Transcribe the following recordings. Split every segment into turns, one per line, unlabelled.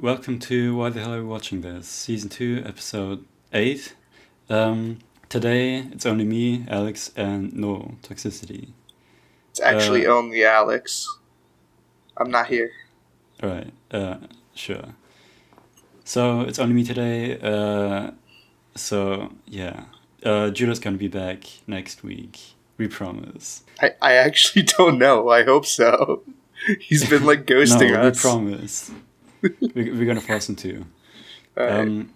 Welcome to Why the Hell Are We Watching This? Season 2, Episode 8. Today, it's only me, Alex, and Null, Toxicity.
It's actually only Alex. I'm not here.
Alright, sure. So, it's only me today, Judah's gonna be back next week. We promise.
I actually don't know. I hope so. He's been like ghosting
no,
us.
We promise. We're gonna force him to.
Right.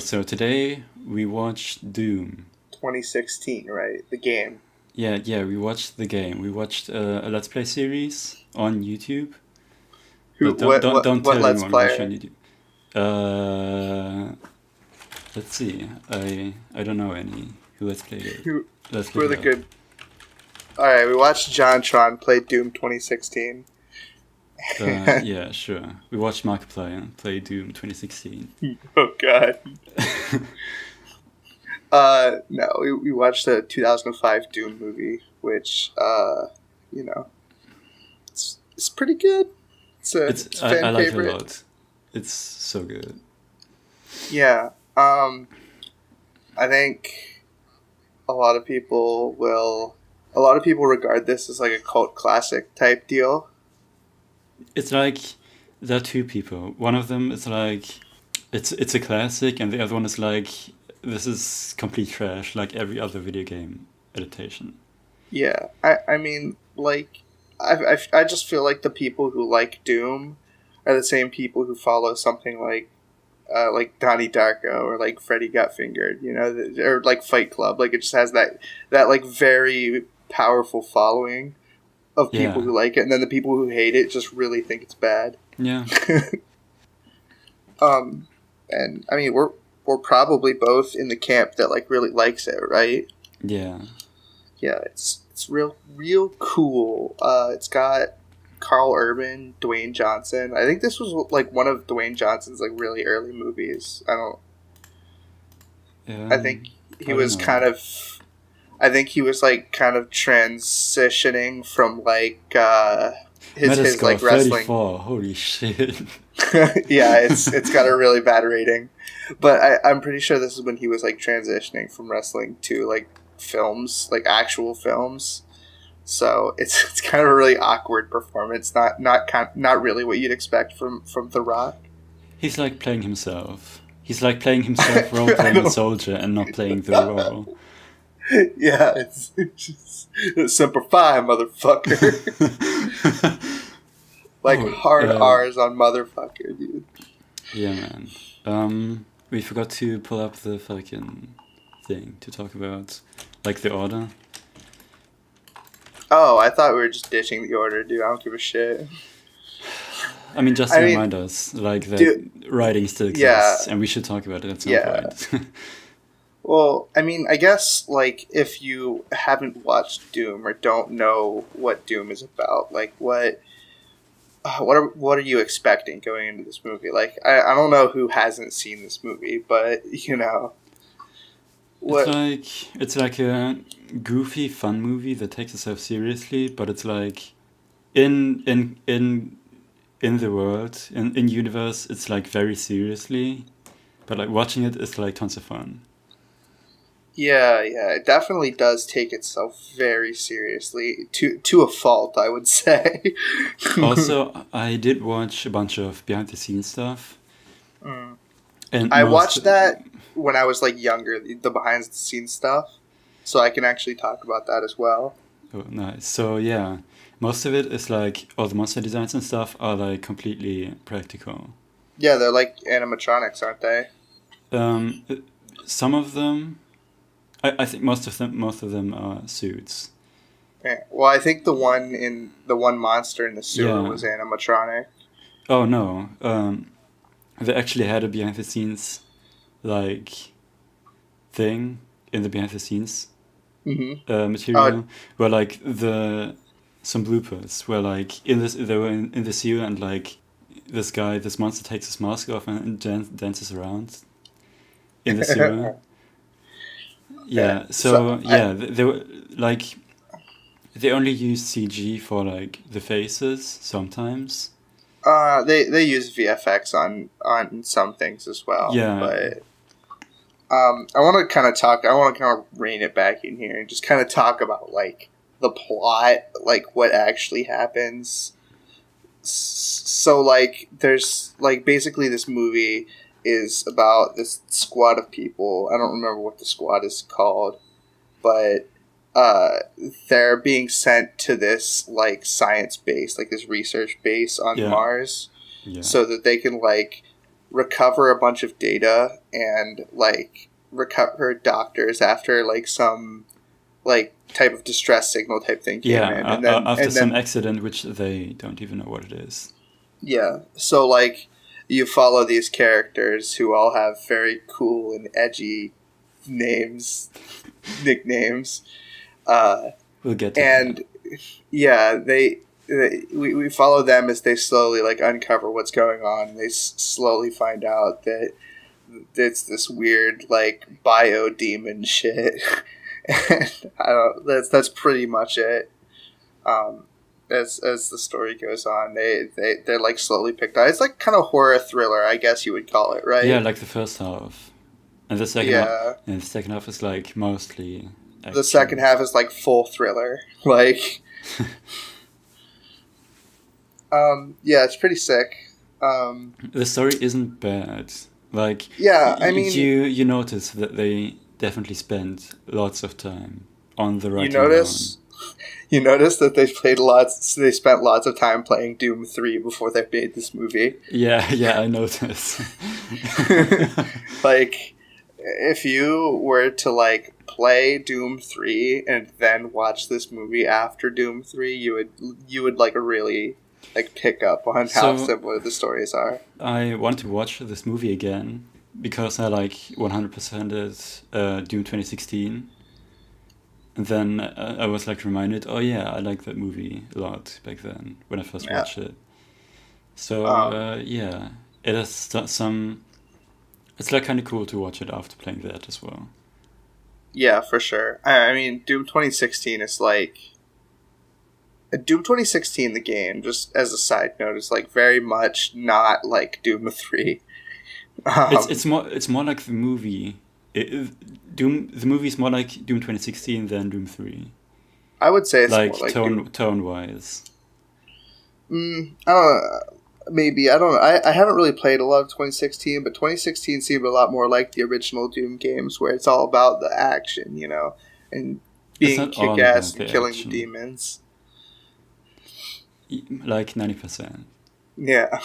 So today we watched Doom.
2016, right? The game.
Yeah, we watched the game. We watched a Let's Play series on YouTube.
Don't tell Let's anyone Player?
On YouTube. Let's see. I don't know any who Let's Played it.
Who are the good? Alright, we watched JonTron play Doom 2016.
Yeah, sure. We watched Markiplier play Doom 2016.
Oh god. No, we watched the 2005 Doom movie, which it's pretty good. It's a fan
I like
favorite.
it a lot. It's so good.
Yeah. I think a lot of people regard this as like a cult classic type deal.
It's like there are two people. One of them is like it's a classic, and the other one is like this is complete trash, like every other video game adaptation.
Yeah, I mean, like I just feel like the people who like Doom are the same people who follow something like Donnie Darko or like Freddy Got Fingered, or like Fight Club. Like it just has that like very powerful following of people who like it, and then the people who hate it just really think it's bad.
Yeah.
And I mean we're probably both in the camp that like really likes it, right?
Yeah.
Yeah, it's real cool. It's got Carl Urban, Dwayne Johnson. I think this was like one of Dwayne Johnson's like really early movies. I think he was kind of transitioning from like his like wrestling.
34. Holy shit.
Yeah, it's got a really bad rating. But I'm pretty sure this is when he was like transitioning from wrestling to like films, like actual films. So it's kind of a really awkward performance. Not really what you'd expect from The Rock.
He's like playing himself. He's like playing himself role playing a soldier and not playing the role.
Yeah, it's just Semper Fi, motherfucker. Like hard R's on motherfucker, dude.
Yeah, man. We forgot to pull up the fucking thing to talk about, like the order.
Oh, I thought we were just ditching the order, dude. I don't give a shit.
I mean, just to remind us, like, that writing still exists, and we should talk about it at some point.
Well, I mean, I guess, like, if you haven't watched Doom or don't know what Doom is about, like, what are you expecting going into this movie? Like, I don't know who hasn't seen this movie, but,
It's like a goofy, fun movie that takes itself seriously, but it's like in the world, in universe, it's like very seriously, but like watching it is like tons of fun.
Yeah, it definitely does take itself very seriously, to a fault, I would say.
Also, I did watch a bunch of behind the scenes stuff.
And I watched that when I was like younger, the behind the scenes stuff, so I can actually talk about that as well.
Oh, nice. So yeah, most of it is like all the monster designs and stuff are like completely practical.
Yeah, they're like animatronics, aren't they?
Some of them, I think most of them are suits.
Yeah. Well, I think the one monster in the sewer was animatronic.
Oh no. They actually had a behind the scenes like thing in the behind the scenes material where like some bloopers where like they were in the sewer and like this monster takes his mask off and dances around in the sewer. They were like they only use CG for like the faces sometimes.
They use VFX on some things as well.
Yeah.
But I want to kind of rein it back in here and just kind of talk about like the plot, like what actually happens. So like there's like basically this movie is about this squad of people. I don't remember what the squad is called, but they're being sent to this like science base, like this research base on Mars, so that they can like recover a bunch of data and like recover doctors after like some like type of distress signal type thing came in.
And then, after some accident, which they don't even know what it is. Yeah.
So like you follow these characters who all have very cool and edgy nicknames.
We'll get to that.
Yeah, we follow them as they slowly like uncover what's going on. They slowly find out that it's this weird like bio demon shit. And that's pretty much it. As the story goes on, they're like slowly picked out. It's like kind of horror thriller, I guess you would call it, right?
Yeah, like the first half, and the second half is like mostly action.
The second half is like full thriller, like. It's pretty sick.
The story isn't bad. Like,
I mean,
you notice that they definitely spent lots of time on the writing.
You notice that they spent lots of time playing Doom 3 before they made this movie.
Yeah, I noticed.
Like, if you were to like play Doom 3 and then watch this movie after Doom 3, you would like really like pick up on how similar the stories are.
I want to watch this movie again because I like 100%ed Doom 2016. And then I was like reminded, oh yeah, I liked that movie a lot back then when I first watched it. So it has some. It's like kind of cool to watch it after playing that as well.
Yeah, for sure. I mean, Doom 2016 is like. Doom 2016, the game, just as a side note, is like very much not like Doom 3.
It's more like the movie. The movie is more like Doom 2016 than Doom 3.
I would say it's
like
more like
tone wise.
I don't know. Maybe I don't know. I haven't really played a lot of 2016, but 2016 seemed a lot more like the original Doom games, where it's all about the action, you know, and being kick-ass and killing the demons.
Like 90%.
Yeah.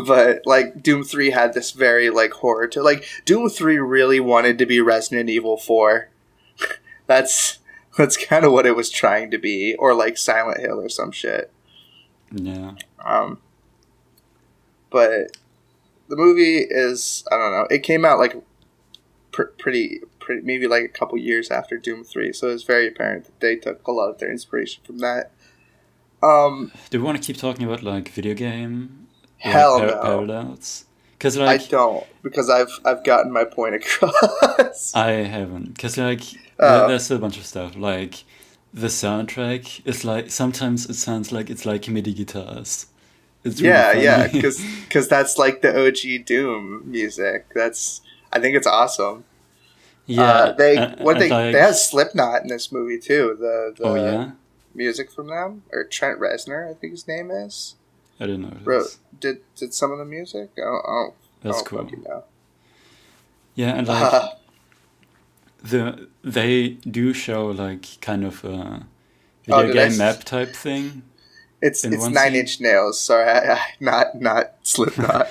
But like Doom 3 had this very like horror to like Doom 3 really wanted to be Resident Evil 4. That's kind of what it was trying to be, or like Silent Hill or some shit.
Yeah.
But the movie is, I don't know, it came out like pretty maybe like a couple years after Doom 3, so it's very apparent that they took a lot of their inspiration from that.
Do we want to keep talking about like video game parallels? Because like
I don't, because I've gotten my point across.
I haven't, because like there's still a bunch of stuff. Like the soundtrack is like sometimes it sounds like it's like MIDI guitars. It's really funny.
because that's like the OG Doom music. I think it's awesome.
Yeah,
they had Slipknot in this movie too. The music from them, or Trent Reznor, I think his name is.
I didn't know.
Did some of the music? Oh,
that's cool.
You know.
Yeah, and like they do show like kind of a video game map type thing.
It's 9 Inch Nails. Sorry, not Slipknot.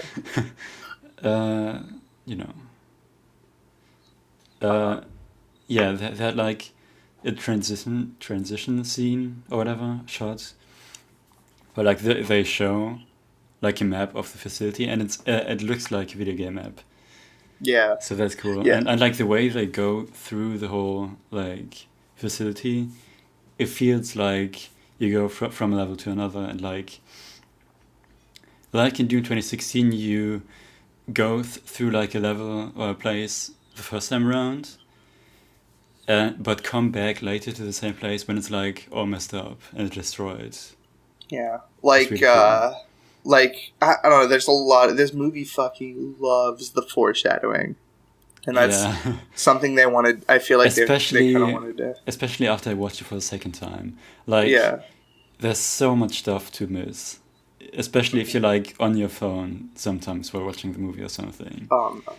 You know. Yeah, they had like a transition scene or whatever shot, but like they show like a map of the facility, and it looks like a video game map.
Yeah.
So that's cool.
Yeah.
And like the way they go through the whole like facility, it feels like you go from a level to another, and like in Doom 2016 you go through like a level or a place the first time around, but come back later to the same place when it's like all messed up and destroyed.
Yeah, like
really cool.
like I don't know. There's a lot. This movie fucking loves the foreshadowing, and that's something they wanted. I feel like they kind of wanted to.
Especially after I watched it for the second time, like there's so much stuff to miss. Especially if you're like on your phone sometimes while watching the movie or something.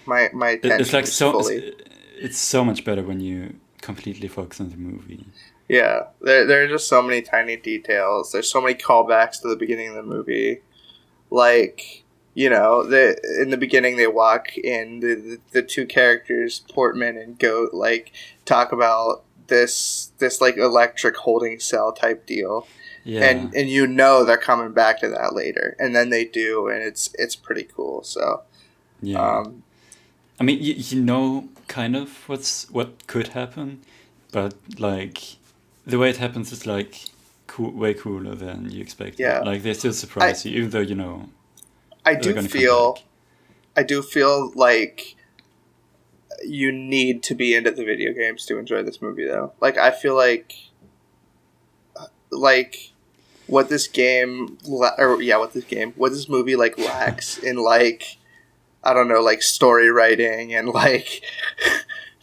My attention
it's like
fully...
it's so much better when you completely focus on the movie.
Yeah, there are just so many tiny details. There's so many callbacks to the beginning of the movie. Like, you know, in the beginning they walk in, the two characters, Portman and Goat, like talk about this like electric holding cell type deal. Yeah. And you know they're coming back to that later, and then they do, and it's pretty cool. So,
yeah. I mean, you know, kind of what could happen, but like the way it happens is like way cooler than you expect.
Yeah.
Like they still surprise you, even though you know.
I do feel like you need to be into the video games to enjoy this movie, though. Like I feel like what this movie like lacks in like, I don't know, like story writing and like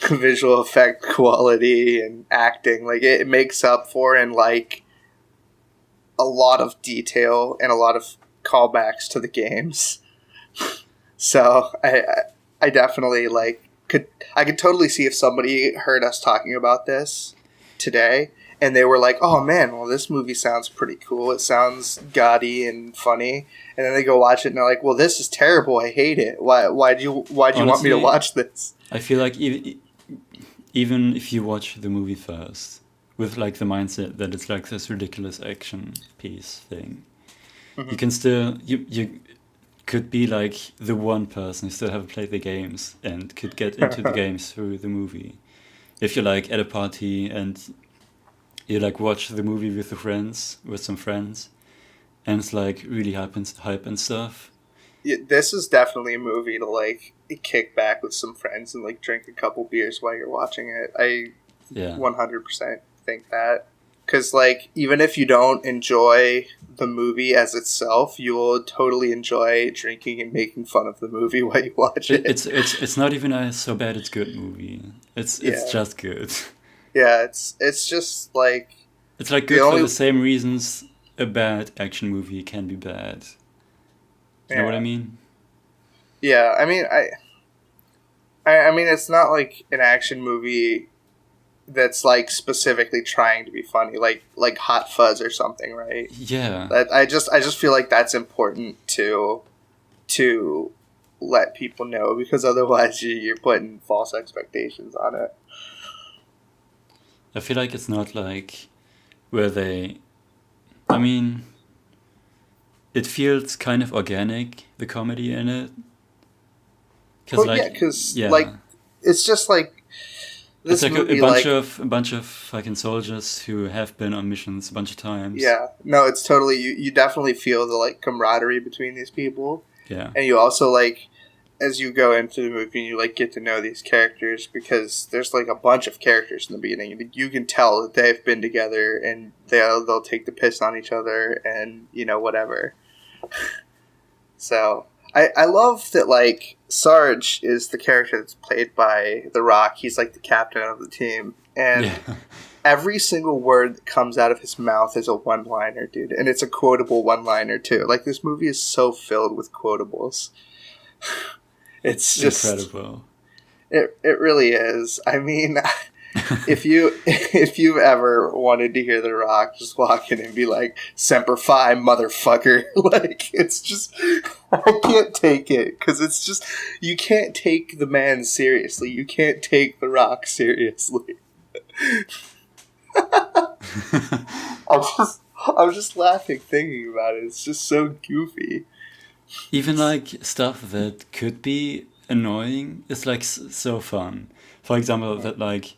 visual effect quality and acting, like it makes up for in like a lot of detail and a lot of callbacks to the games. So I definitely could totally see if somebody heard us talking about this today and they were like, oh man, well this movie sounds pretty cool. It sounds gaudy and funny. And then they go watch it and they're like, well this is terrible. I hate it. Why'd you want me to watch this?
I feel like even if you watch the movie first with like the mindset that it's like this ridiculous action piece thing, you can still, you could be like the one person who still haven't played the games and could get into the games through the movie. If you're like at a party and you like watch the movie with some friends, and it's like really hype and stuff.
Yeah, this is definitely a movie to like kick back with some friends and like drink a couple beers while you're watching it. I 100% think that, because like even if you don't enjoy the movie as itself, you will totally enjoy drinking and making fun of the movie while you watch it.
It's not even a so bad it's good movie. It's just good.
Yeah, it's just like...
It's like good for the same reasons a bad action movie can be bad. You know what I mean?
Yeah, I mean, I mean, it's not like an action movie that's like specifically trying to be funny, like Hot Fuzz or something, right?
Yeah.
I just feel like that's important to let people know, because otherwise you're putting false expectations on it.
I feel like it's not like where they... I mean, it feels kind of organic, the comedy in it.
Because like it's just like this
it's like
movie,
a bunch of fucking soldiers who have been on missions a bunch of times.
Yeah, no, it's totally you definitely feel the like camaraderie between these people.
Yeah, and
you also like, as you go into the movie and you like get to know these characters, because there's like a bunch of characters in the beginning. You can tell that they've been together and they'll take the piss on each other and you know whatever. So I love that like Sarge is the character that's played by The Rock. He's like the captain of the team, and every single word that comes out of his mouth is a one-liner, dude, and it's a quotable one-liner too. Like this movie is so filled with quotables. It's just
incredible.
It really is. I mean, if you've ever wanted to hear The Rock just walk in and be like, "Semper Fi, motherfucker," like it's just, I can't take it, because it's just, you can't take the man seriously. You can't take The Rock seriously. I'm just laughing thinking about it. It's just so goofy.
Even like stuff that could be annoying is like so fun. For example, that like,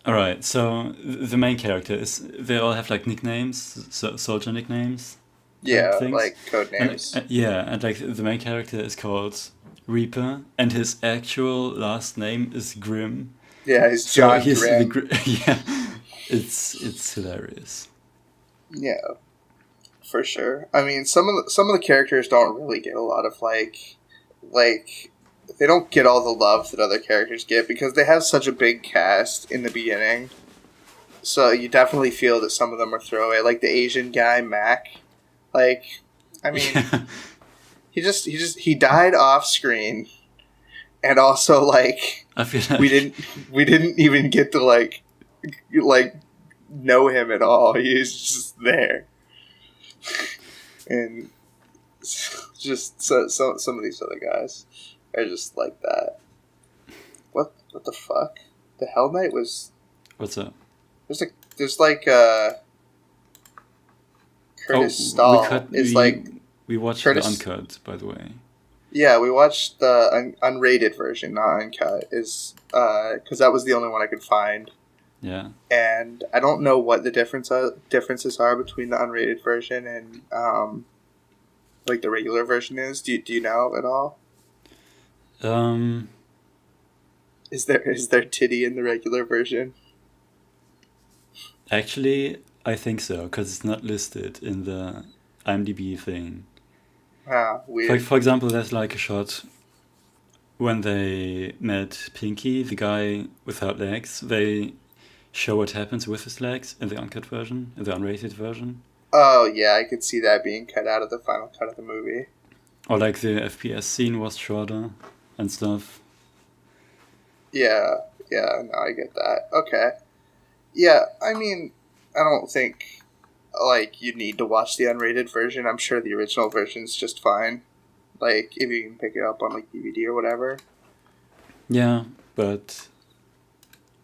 all right, so the main character they all have like nicknames, soldier nicknames.
Yeah, like code names.
And like the main character is called Reaper, and his actual last name is Grimm.
Yeah, he's John Grimm.
Yeah, it's hilarious.
Yeah. For sure. I mean, some of the characters don't really get a lot of like they don't get all the love that other characters get because they have such a big cast in the beginning. So you definitely feel that some of them are throwaway. Like the Asian guy, Mac. Like, I mean, he died off screen, and also like
I feel like
we didn't even get to like know him at all. He was just there, and just some of these other guys are just like that. What the fuck? The Hell Knight was.
What's up?
There's Curtis Stahl
we watched
Curtis,
the uncut, by the way.
Yeah, we watched the unrated version, not uncut, is because that was the only one I could find.
Yeah.
And I don't know what the differences are between the unrated version and like the regular version is. Do you know at all? Is there titty in the regular version?
Actually, I think so, because it's not listed in the IMDb thing.
Ah, weird.
For example, there's like a shot when they met Pinky, the guy without legs. They show what happens with his legs in the uncut version, in the unrated version.
Oh, yeah, I could see that being cut out of the final cut of the movie.
Or like the FPS scene was shorter and stuff.
Yeah, no, I get that. Okay. Yeah, I mean, I don't think, like, you need to watch the unrated version. I'm sure the original version's just fine. Like, if you can pick it up on, like, DVD or whatever.
Yeah, but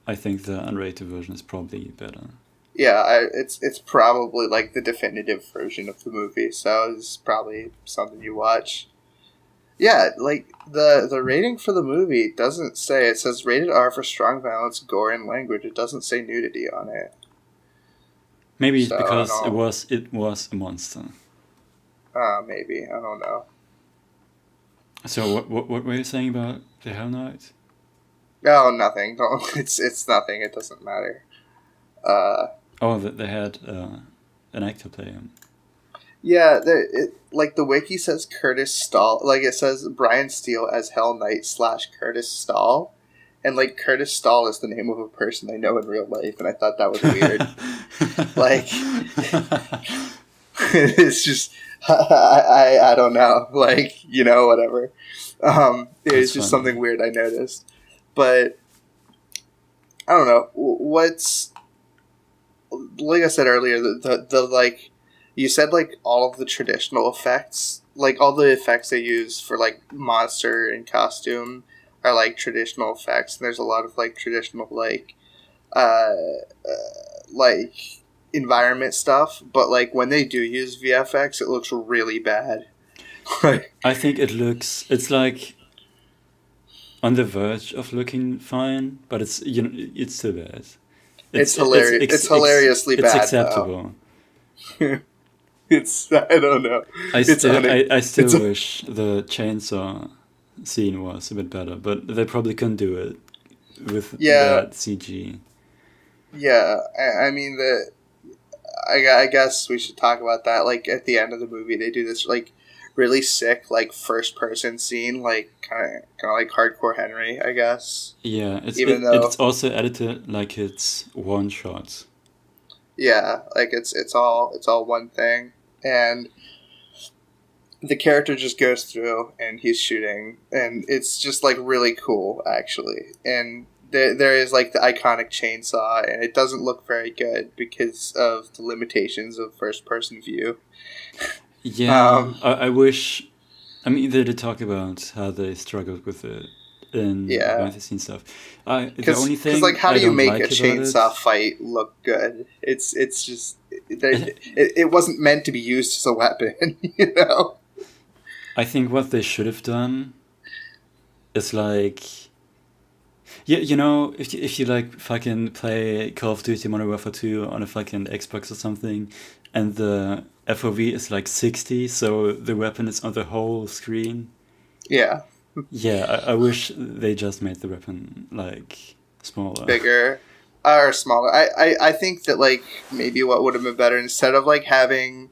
I think the unrated version is probably better.
Yeah, it's probably, like, the definitive version of the movie, so it's probably something you watch. Yeah, like, the rating for the movie doesn't say, it says rated R for strong violence, gore, and language. It doesn't say nudity on it.
Maybe it's because it was a monster.
Maybe. I don't know.
So what were you saying about the Hell Knight?
Oh, nothing. Don't. It's nothing. It doesn't matter.
They had an actor play him.
Yeah, like the wiki says Curtis Stahl. Like it says Brian Steele as Hell Knight / Curtis Stahl, and like Curtis Stahl is the name of a person I know in real life, and I thought that was weird. Like, it's just I don't know. Like, you know, whatever. It's just something weird I noticed, but I don't know what's. Like I said earlier, the like. You said, like, all of the traditional effects, like, all the effects they use for, like, monster and costume are, like, traditional effects. And there's a lot of, like, traditional, like, environment stuff. But, like, when they do use VFX, it looks really bad.
I think it's, like, on the verge of looking fine, but it's still bad.
It's hilarious. It's hilariously bad.
It's acceptable.
I don't know.
I still wish the chainsaw scene was a bit better, but they probably couldn't do it with that CG.
Yeah, I mean I guess we should talk about that. Like at the end of the movie, they do this like really sick like first person scene, like kind of like Hardcore Henry, I guess.
Yeah, it's also edited like it's one shot.
Yeah, like it's all one thing. And the character just goes through and he's shooting, and it's just like really cool actually. And there is like the iconic chainsaw, and it doesn't look very good because of the limitations of first person view.
Yeah, I wish. I mean, they did talk about how they struggled with it in behind the scenes stuff. The only thing,
like, how do you make a chainsaw fight look good? It's just it wasn't meant to be used as a weapon, you know.
I think what they should have done is like, you know, if you like fucking play Call of Duty Modern Warfare 2 on a fucking Xbox or something, and the FOV is like 60, so the weapon is on the whole screen.
Yeah.
Yeah, I wish they just made the weapon like smaller,
bigger, or smaller. I think that like maybe what would have been better, instead of like having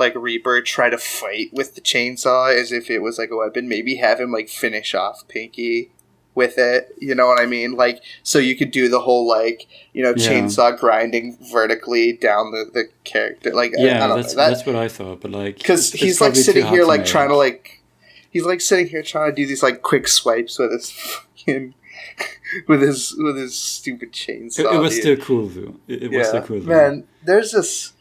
like Reaper try to fight with the chainsaw as if it was like a weapon. Maybe have him like finish off Pinky with it. You know what I mean? Like, so you could do the whole like, you know, chainsaw grinding vertically down the character. Like,
yeah,
I don't know.
That's what I thought. But like,
because he's like sitting here like trying to like, he's like sitting here trying to do these like quick swipes with his fucking. with his stupid chainsaw.
It was still cool though. It was still cool.
Man, there's this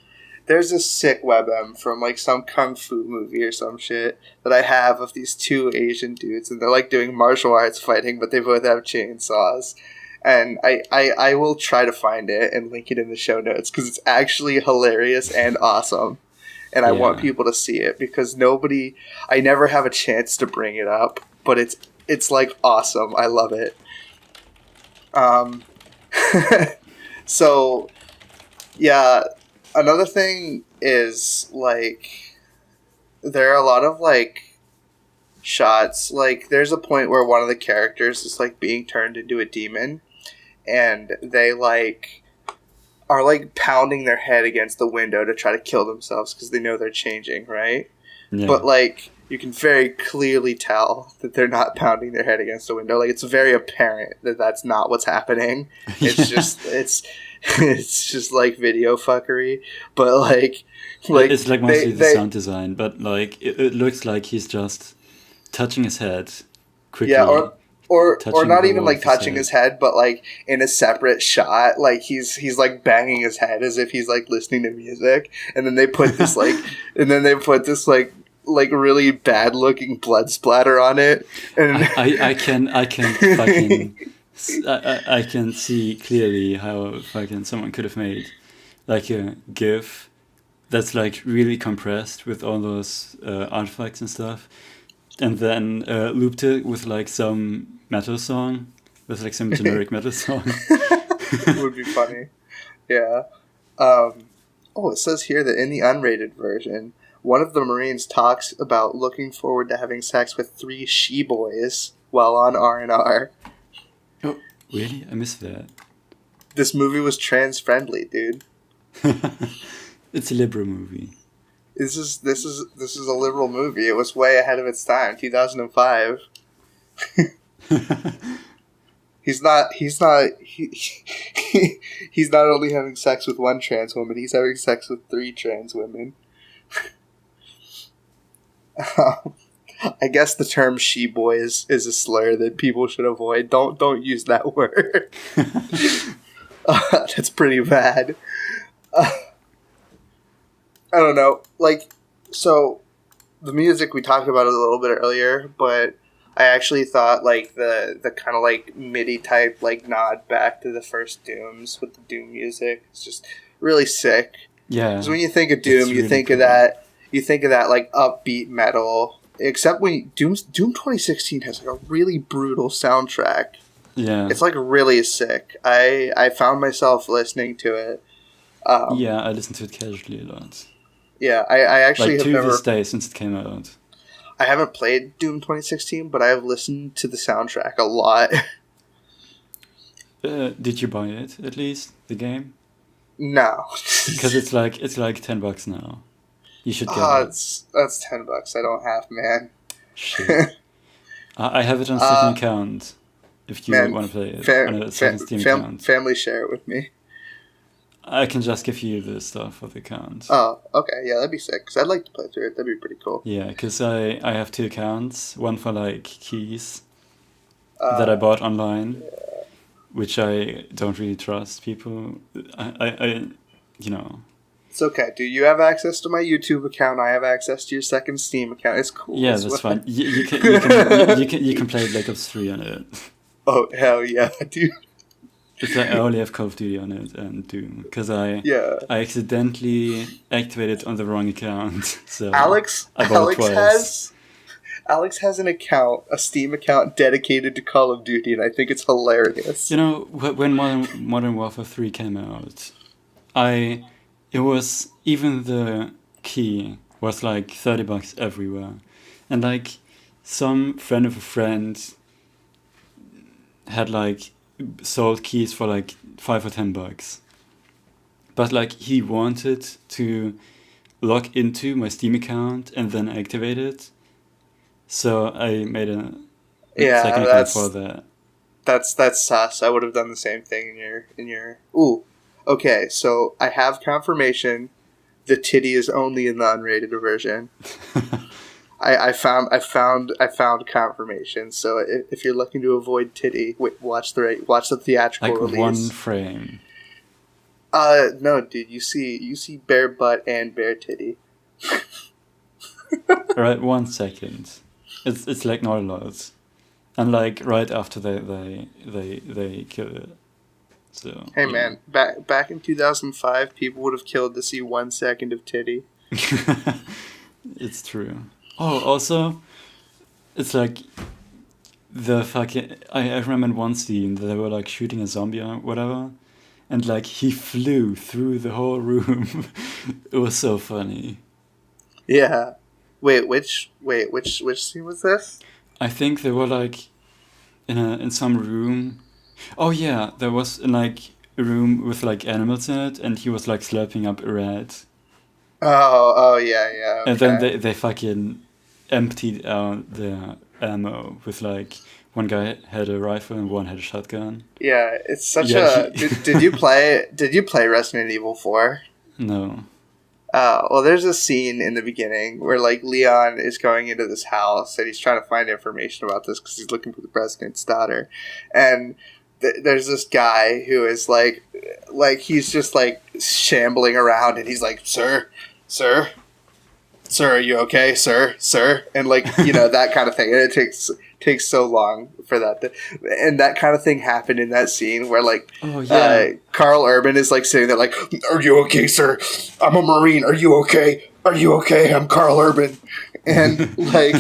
sick WebM from like some kung fu movie or some shit that I have of these two Asian dudes, and they're like doing martial arts fighting, but they both have chainsaws. And I will try to find it and link it in the show notes because it's actually hilarious and awesome. And I want people to see it because I never have a chance to bring it up, but it's like awesome. I love it. So yeah, another thing is like there are a lot of like shots, like there's a point where one of the characters is like being turned into a demon and they like are like pounding their head against the window to try to kill themselves because they know they're changing, right? But like you can very clearly tell that they're not pounding their head against the window. Like it's very apparent that that's not what's happening. It's just it's just like video fuckery. But like
it's like mostly the sound design. But like it looks like he's just touching his head quickly.
Yeah, or not even like touching his head, but like in a separate shot, like he's like banging his head as if he's like listening to music, and then they put this like really bad looking blood splatter on it, and
I can fucking I can see clearly how fucking someone could have made like a GIF that's like really compressed with all those artifacts and stuff, and then looped it with like some metal song, with like some generic metal song.
Would be funny. Yeah. It says here that in the unrated version, one of the Marines talks about looking forward to having sex with 3 she-boys while on R&R.
Oh, really? I missed that.
This movie was trans-friendly, dude.
It's a liberal movie.
This is a liberal movie. It was way ahead of its time, 2005. He's not only having sex with 1 trans woman, he's having sex with 3 trans women. I guess the term she-boy is a slur that people should avoid. Don't use that word. That's pretty bad. I don't know. Like, so the music, we talked about it a little bit earlier, but I actually thought like the kind of like MIDI type like nod back to the first Dooms with the Doom music. It's just really sick.
Yeah.
Because when you think of Doom, you think of that. You think of that like upbeat metal. Except when Doom 2016 has like a really brutal soundtrack.
Yeah.
It's like really sick. I found myself listening to it.
Yeah, I listen to it casually a lot.
Yeah, I actually
like
have never...
this day since it came out.
I haven't played Doom 2016, but I have listened to the soundtrack a lot.
Did you buy it at least, the game?
No,
because it's like $10 now. You should get it.
That's $10. I don't have, man.
Shit. I have it on a second account. If you want to play it on a second Steam account,
family share it with me.
I can just give you the stuff of the account.
Oh, okay. Yeah, that'd be sick. Because I'd like to play through it. That'd be pretty cool.
Yeah, because I have 2 accounts. One for, like, keys that I bought online, which I don't really trust people. I you know...
It's okay, dude. You have access to my YouTube account. I have access to your second Steam account. It's cool.
Yeah, that's fine. You can play Black Ops 3 on it.
Oh, hell yeah, dude.
It's like I only have Call of Duty on it and Doom because I accidentally activated on the wrong account. So
Alex has an account, a Steam account dedicated to Call of Duty, and I think it's hilarious.
You know, when Modern Warfare 3 came out, it was even the key was like $30 everywhere, and like some friend of a friend had like sold keys for like $5 or $10, but like he wanted to log into my Steam account and then activate it. So I made a second account for that.
That's sus. I would have done the same thing in your. Ooh, okay. So I have confirmation. The titty is only in the unrated version. I found confirmation. So if you're looking to avoid titty, watch the theatrical
like
release.
One frame.
No, dude. You see bare butt and bare titty.
Right, 1 second. It's like not loads. And like right after they kill it. So
hey man, back in 2005, people would have killed to see 1 second of titty.
It's true. Oh, also, it's like the fucking. I remember one scene that they were like shooting a zombie or whatever, and like he flew through the whole room. It was so funny.
Yeah. Which scene was this?
I think they were like in some room. Oh yeah, there was like a room with like animals in it, and he was like slurping up a rat.
Oh yeah. Okay.
And then they fucking emptied out their ammo with like one guy had a rifle and one had a shotgun.
Yeah, it's such a. Did you play Resident Evil 4?
No.
Well, there's a scene in the beginning where like Leon is going into this house and he's trying to find information about this because he's looking for the president's daughter, and there's this guy who is like he's just like shambling around and he's like, sir, are you okay, sir, and like that kind of thing, and it takes so long for that and that kind of thing happened in that scene where like Carl Urban is like sitting there like, are you okay, sir? I'm a Marine. Are you okay? I'm Carl Urban. And like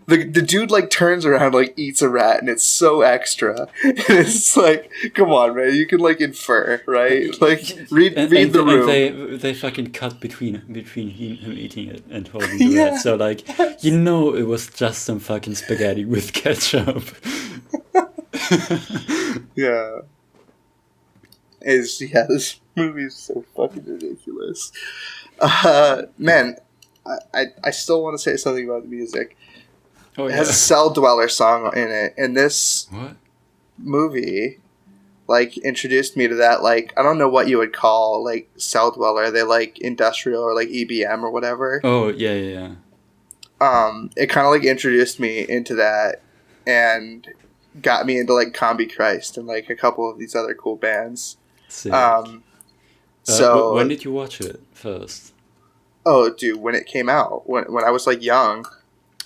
the dude like turns around, like eats a rat, and it's so extra. And it's like, come on, man, you can like infer, right? Like read the room.
And they fucking cut between him eating it and holding the rat. So like it was just some fucking spaghetti with ketchup.
Yeah. This movie is so fucking ridiculous. Man, I still want to say something about the music. Oh, yeah. It has a Cell Dweller song in it, and this movie like introduced me to that. Like, I don't know what you would call like Cell Dweller. They like industrial or like EBM or whatever.
Oh yeah.
It kind of like introduced me into that and got me into like Combi Christ and like a couple of these other cool bands.
Sick. So when did you watch it first?
Oh, dude, when it came out, when I was like young.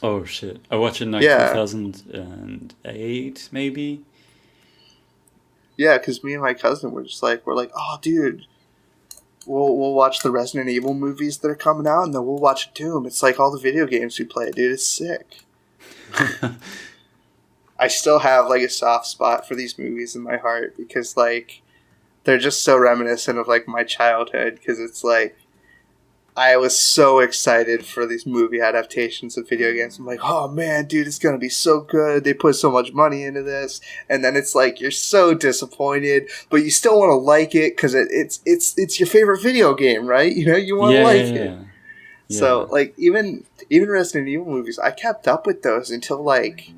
Oh shit! I watched it in like 2008, maybe.
Yeah, because me and my cousin we're like, oh, dude, we'll watch the Resident Evil movies that are coming out, and then we'll watch Doom. It's like all the video games we play, dude. It's sick. I still have like a soft spot for these movies in my heart because like they're just so reminiscent of like my childhood. Because it's like I was so excited for these movie adaptations of video games. I'm like, oh man, dude, it's gonna be so good. They put so much money into this, and then it's like you're so disappointed, but you still want to like it because it's your favorite video game, right? You want to like it. Yeah. So like even Resident Evil movies, I kept up with those until like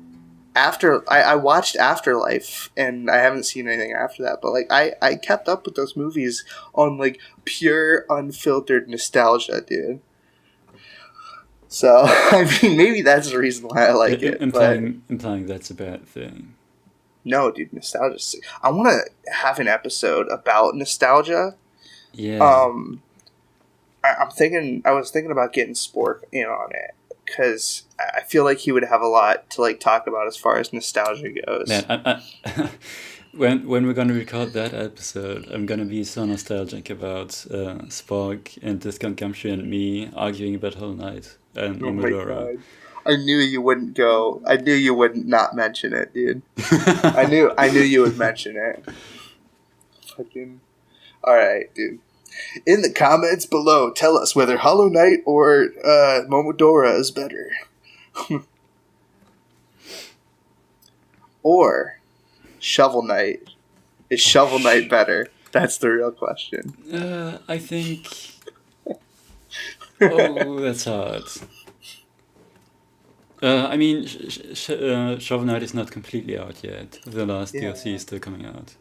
after I watched Afterlife, and I haven't seen anything after that. But like I kept up with those movies on like pure unfiltered nostalgia, dude. So I mean, maybe that's the reason why I like it.
Implying that's a bad thing.
No, dude, nostalgia. I want to have an episode about nostalgia.
Yeah.
I was thinking about getting Spork in on it. Because I feel like he would have a lot to like talk about as far as nostalgia goes.
Man, when we're gonna record that episode, I'm gonna be so nostalgic about Spock and Discount Gumshoe and me arguing about Hollow Knight and Omidora.
I knew you wouldn't go. I knew you wouldn't not mention it, dude. I knew you would mention it. Fucking. All right, dude. In the comments below, tell us whether Hollow Knight or Momodora is better. Or Shovel Knight. Is Shovel Knight better? That's the real question.
I think Oh, that's hard. I mean, WHAWWT is not completely out yet. The last DLC is still coming out.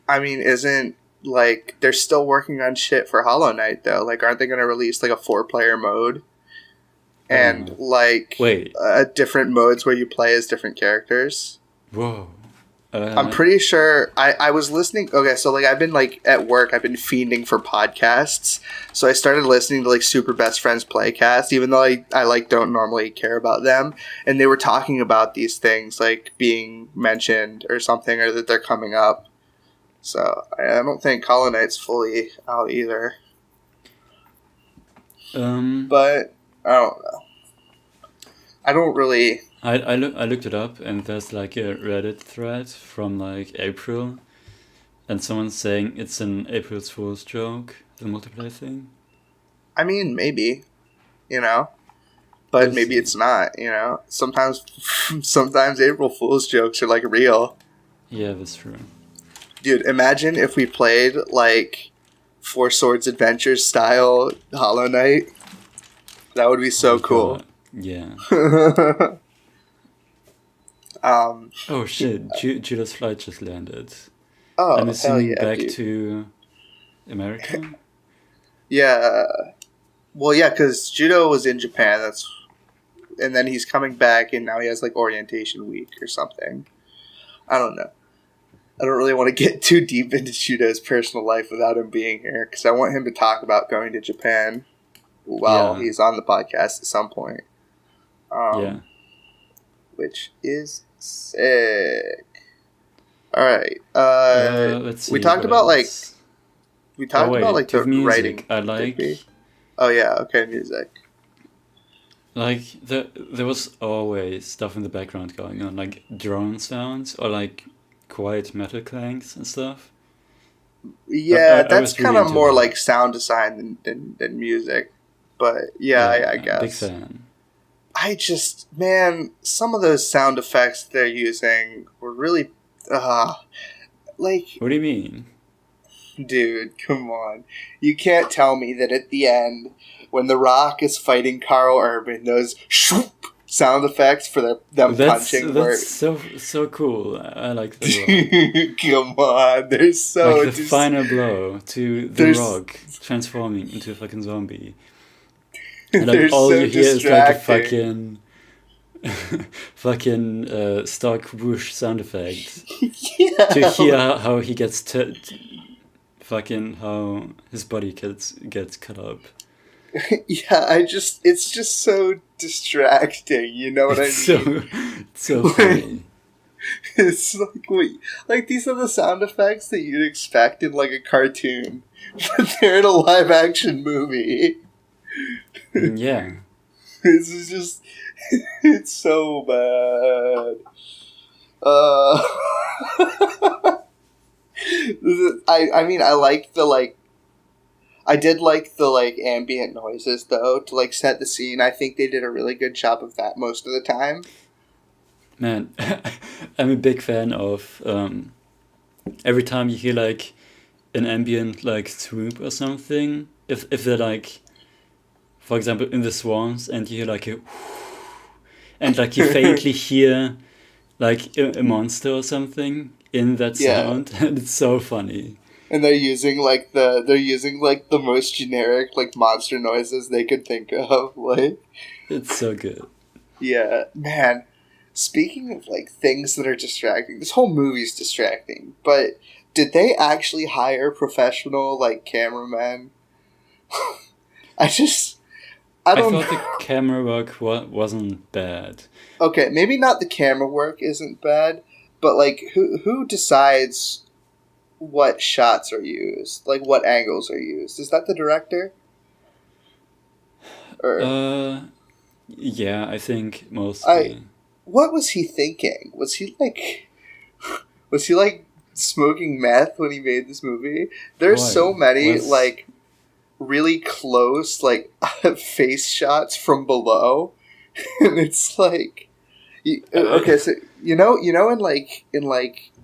I mean, isn't, like, they're still working on shit for Hollow Knight, though. Like, aren't they going to release, like, a 4-player mode? And, like,
wait,
different modes where you play as different characters?
Whoa.
I'm pretty sure I was listening. Okay, so like I've been like at work, I've been fiending for podcasts. So I started listening to like Super Best Friends Playcast, even though I like don't normally care about them. And they were talking about these things like being mentioned or something, or that they're coming up. So I don't think Hollow Knight's fully out either. But I don't know. I don't really.
I looked it up, and there's like a Reddit thread from like April, and someone's saying it's an April Fool's joke, the multiplayer thing.
I mean, maybe, you know, but maybe it's not. You know, sometimes April Fool's jokes are like real.
Yeah, that's true.
Dude, imagine if we played like Four Swords Adventures style Hollow Knight. That would be so cool.
God. Yeah.
Oh
shit! Judah's flight just landed.
Oh,
I'm assuming back
dude.
to America.
Yeah. Well, yeah, because Judo was in Japan. And then he's coming back, and now he has like orientation week or something. I don't know. I don't really want to get too deep into Judo's personal life without him being here, because I want him to talk about going to Japan while he's on the podcast at some point. Which is sick. All right.
Let's see.
We talked about
else.
the
music.
writing.
I like.
Oh yeah. Okay, music.
Like there was always stuff in the background going on, like drone sounds or like quiet metal clanks and stuff.
Yeah, that's kind of more like sound design than music. But I guess.
Big fan.
Some of those sound effects they're using were really, like... What
do you mean?
Dude, come on. You can't tell me that at the end, when The Rock is fighting Carl Urban, those shoop sound effects for them punching.
That's so cool. I like that.
Come on, they're so...
Like the final blow to The Rock transforming into a fucking zombie. And like all you hear is like a fucking stock whoosh sound effect.
Yeah.
To hear how he gets how his body gets cut up.
Yeah, it's just so distracting, you know what I mean?
So funny.
It's like these are the sound effects that you'd expect in like a cartoon, but they're in a live action movie.
Yeah.
This is just... It's so bad. I mean, I like the, like... I did like the, like, ambient noises, though, to, like, set the scene. I think they did a really good job of that most of the time.
Man, I'm a big fan of... every time you hear, like, an ambient, like, swoop or something, if they're, like... For example, in the swamps, and you hear like and like you faintly hear like a monster or something in that sound, and it's so funny. And
they're using like the most generic like monster noises they could think of. Like,
it's so good.
Yeah, man. Speaking of like things that are distracting, this whole movie's distracting. But did they actually hire professional like cameramen? I thought
the camera work wasn't bad.
Okay, maybe not the camera work isn't bad, but like who decides what shots are used, like what angles are used? Is that the director? Or
yeah, I think mostly.
What was he thinking? Was he like smoking meth when he made this movie? There's so many like really close like face shots from below, and it's like okay, so you know in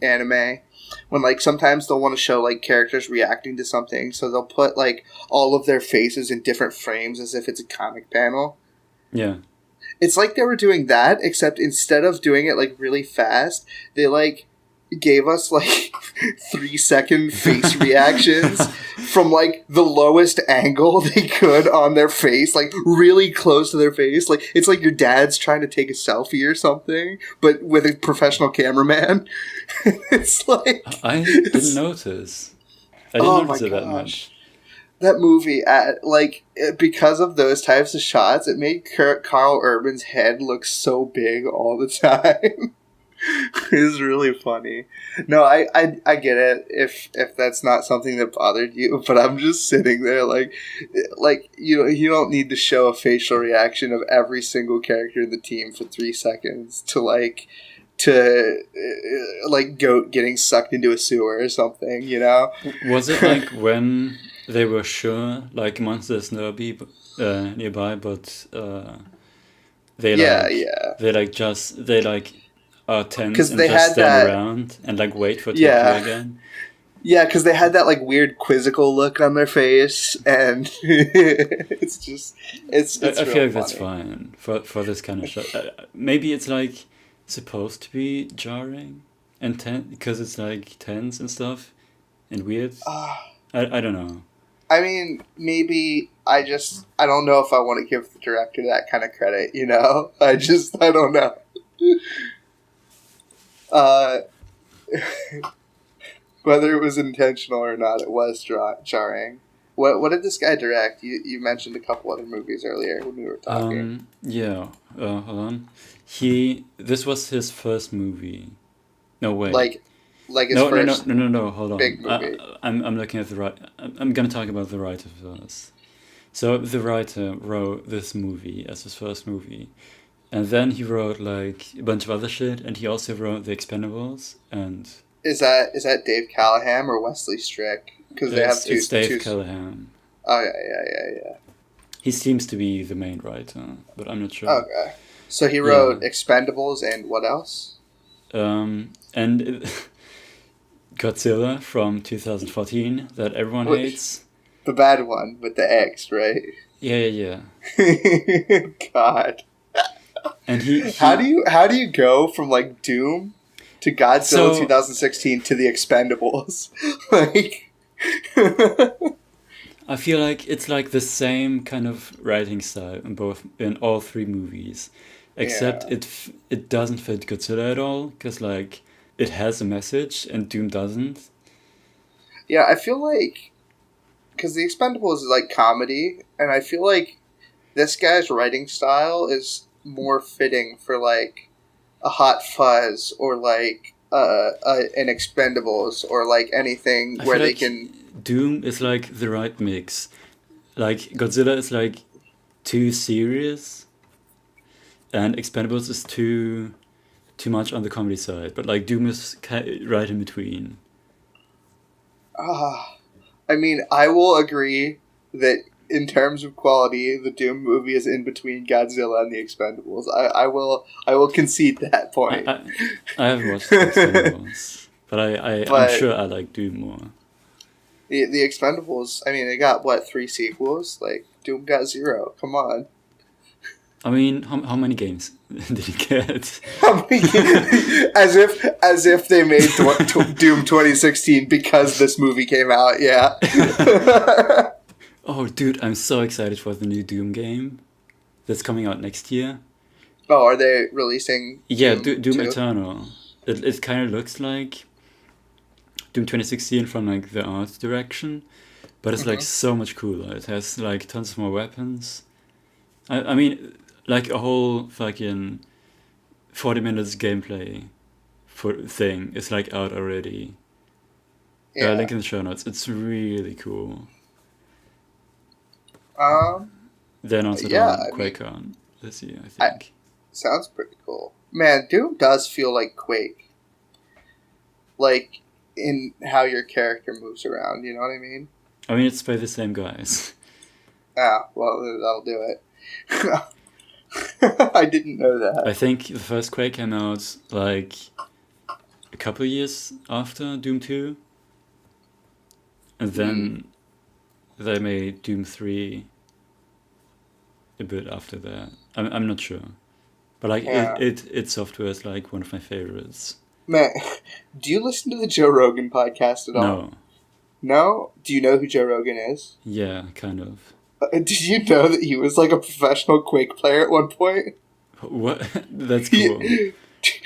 anime when like sometimes they'll want to show like characters reacting to something, so they'll put like all of their faces in different frames as if it's a comic panel.
Yeah.
It's like they were doing that, except instead of doing it like really fast, they like gave us like 3-second face reactions from like the lowest angle they could on their face, like really close to their face. Like it's like your dad's trying to take a selfie or something, but with a professional cameraman. It's like
I didn't notice. I didn't notice it that much.
That movie, because of those types of shots, it made Carl Urban's head look so big all the time. It was really funny. No, I get it if that's not something that bothered you, but I'm just sitting there like you don't need to show a facial reaction of every single character in the team for 3 seconds to goat getting sucked into a sewer or something, you know?
Was it like when they were sure like monsters nearby, but they are tense and
they
just
had
stand around and like wait for it to appear again.
Yeah, because they had that like weird quizzical look on their face, and it's just it's. I
feel like that's fine for this kind of shot. Maybe it's like supposed to be jarring and tense because it's like tense and stuff and weird. I don't know.
I mean, maybe I don't know if I want to give the director that kind of credit. You know, I don't know. Whether it was intentional or not, it was jarring. What did this guy direct? You mentioned a couple other movies earlier when we were talking.
Hold on. This was his first movie. No way.
Like his first.
No. Hold on.
Big movie.
I'm looking at the right. I'm gonna talk about the writer first. So the writer wrote this movie as his first movie. And then he wrote like a bunch of other shit, and he also wrote The Expendables. And
is that Dave Callahan or Wesley Strick? Because they have two.
It's Dave Callahan.
Oh yeah.
He seems to be the main writer, but I'm not sure.
Okay, so he wrote Expendables and what else?
And Godzilla from 2014 that everyone hates.
The bad one with the X, right?
Yeah.
God.
And he
how do you go from like Doom to Godzilla 2016 to the Expendables? Like
I feel like it's like the same kind of writing style in all three movies, except it doesn't fit Godzilla at all because like it has a message and Doom doesn't.
Yeah, I feel like because the Expendables is like comedy, and I feel like this guy's writing style is more fitting for like a Hot Fuzz or like an Expendables or like anything where they can.
Doom is like the right mix. Like Godzilla is like too serious, and Expendables is too much on the comedy side. But like Doom is right in between.
I mean, I will agree that in terms of quality, the Doom movie is in between Godzilla and the Expendables. I will concede that point.
I haven't watched the Expendables, but I'm sure I like Doom more.
The Expendables, I mean, they got, 3 sequels? Like, Doom got 0. Come on.
I mean, how many games did he get?
as if they made Doom 2016 because this movie came out, yeah.
Oh, dude, I'm so excited for the new Doom game that's coming out next year.
Oh, are they releasing
Doom Eternal. It kind of looks like Doom 2016 from like the art direction, but it's like so much cooler. It has like tons more weapons. I mean, like a whole fucking 40 minutes gameplay thing is like out already. Yeah. Link in the show notes. It's really cool. Then also QuakeCon this year, I think.
Sounds pretty cool. Man, Doom does feel like Quake. Like, in how your character moves around, you know what I mean?
I mean, it's by the same guys.
Ah, well, that'll do it. I didn't know that.
I think the first Quake came out, like, a couple years after Doom 2. And then they made Doom 3 a bit after that. I'm not sure. But like id Software is like one of my favorites.
Man, do you listen to the Joe Rogan podcast at all?
No.
No? Do you know who Joe Rogan is?
Yeah, kind of.
Did you know that he was like a professional Quake player at one point?
What? That's cool.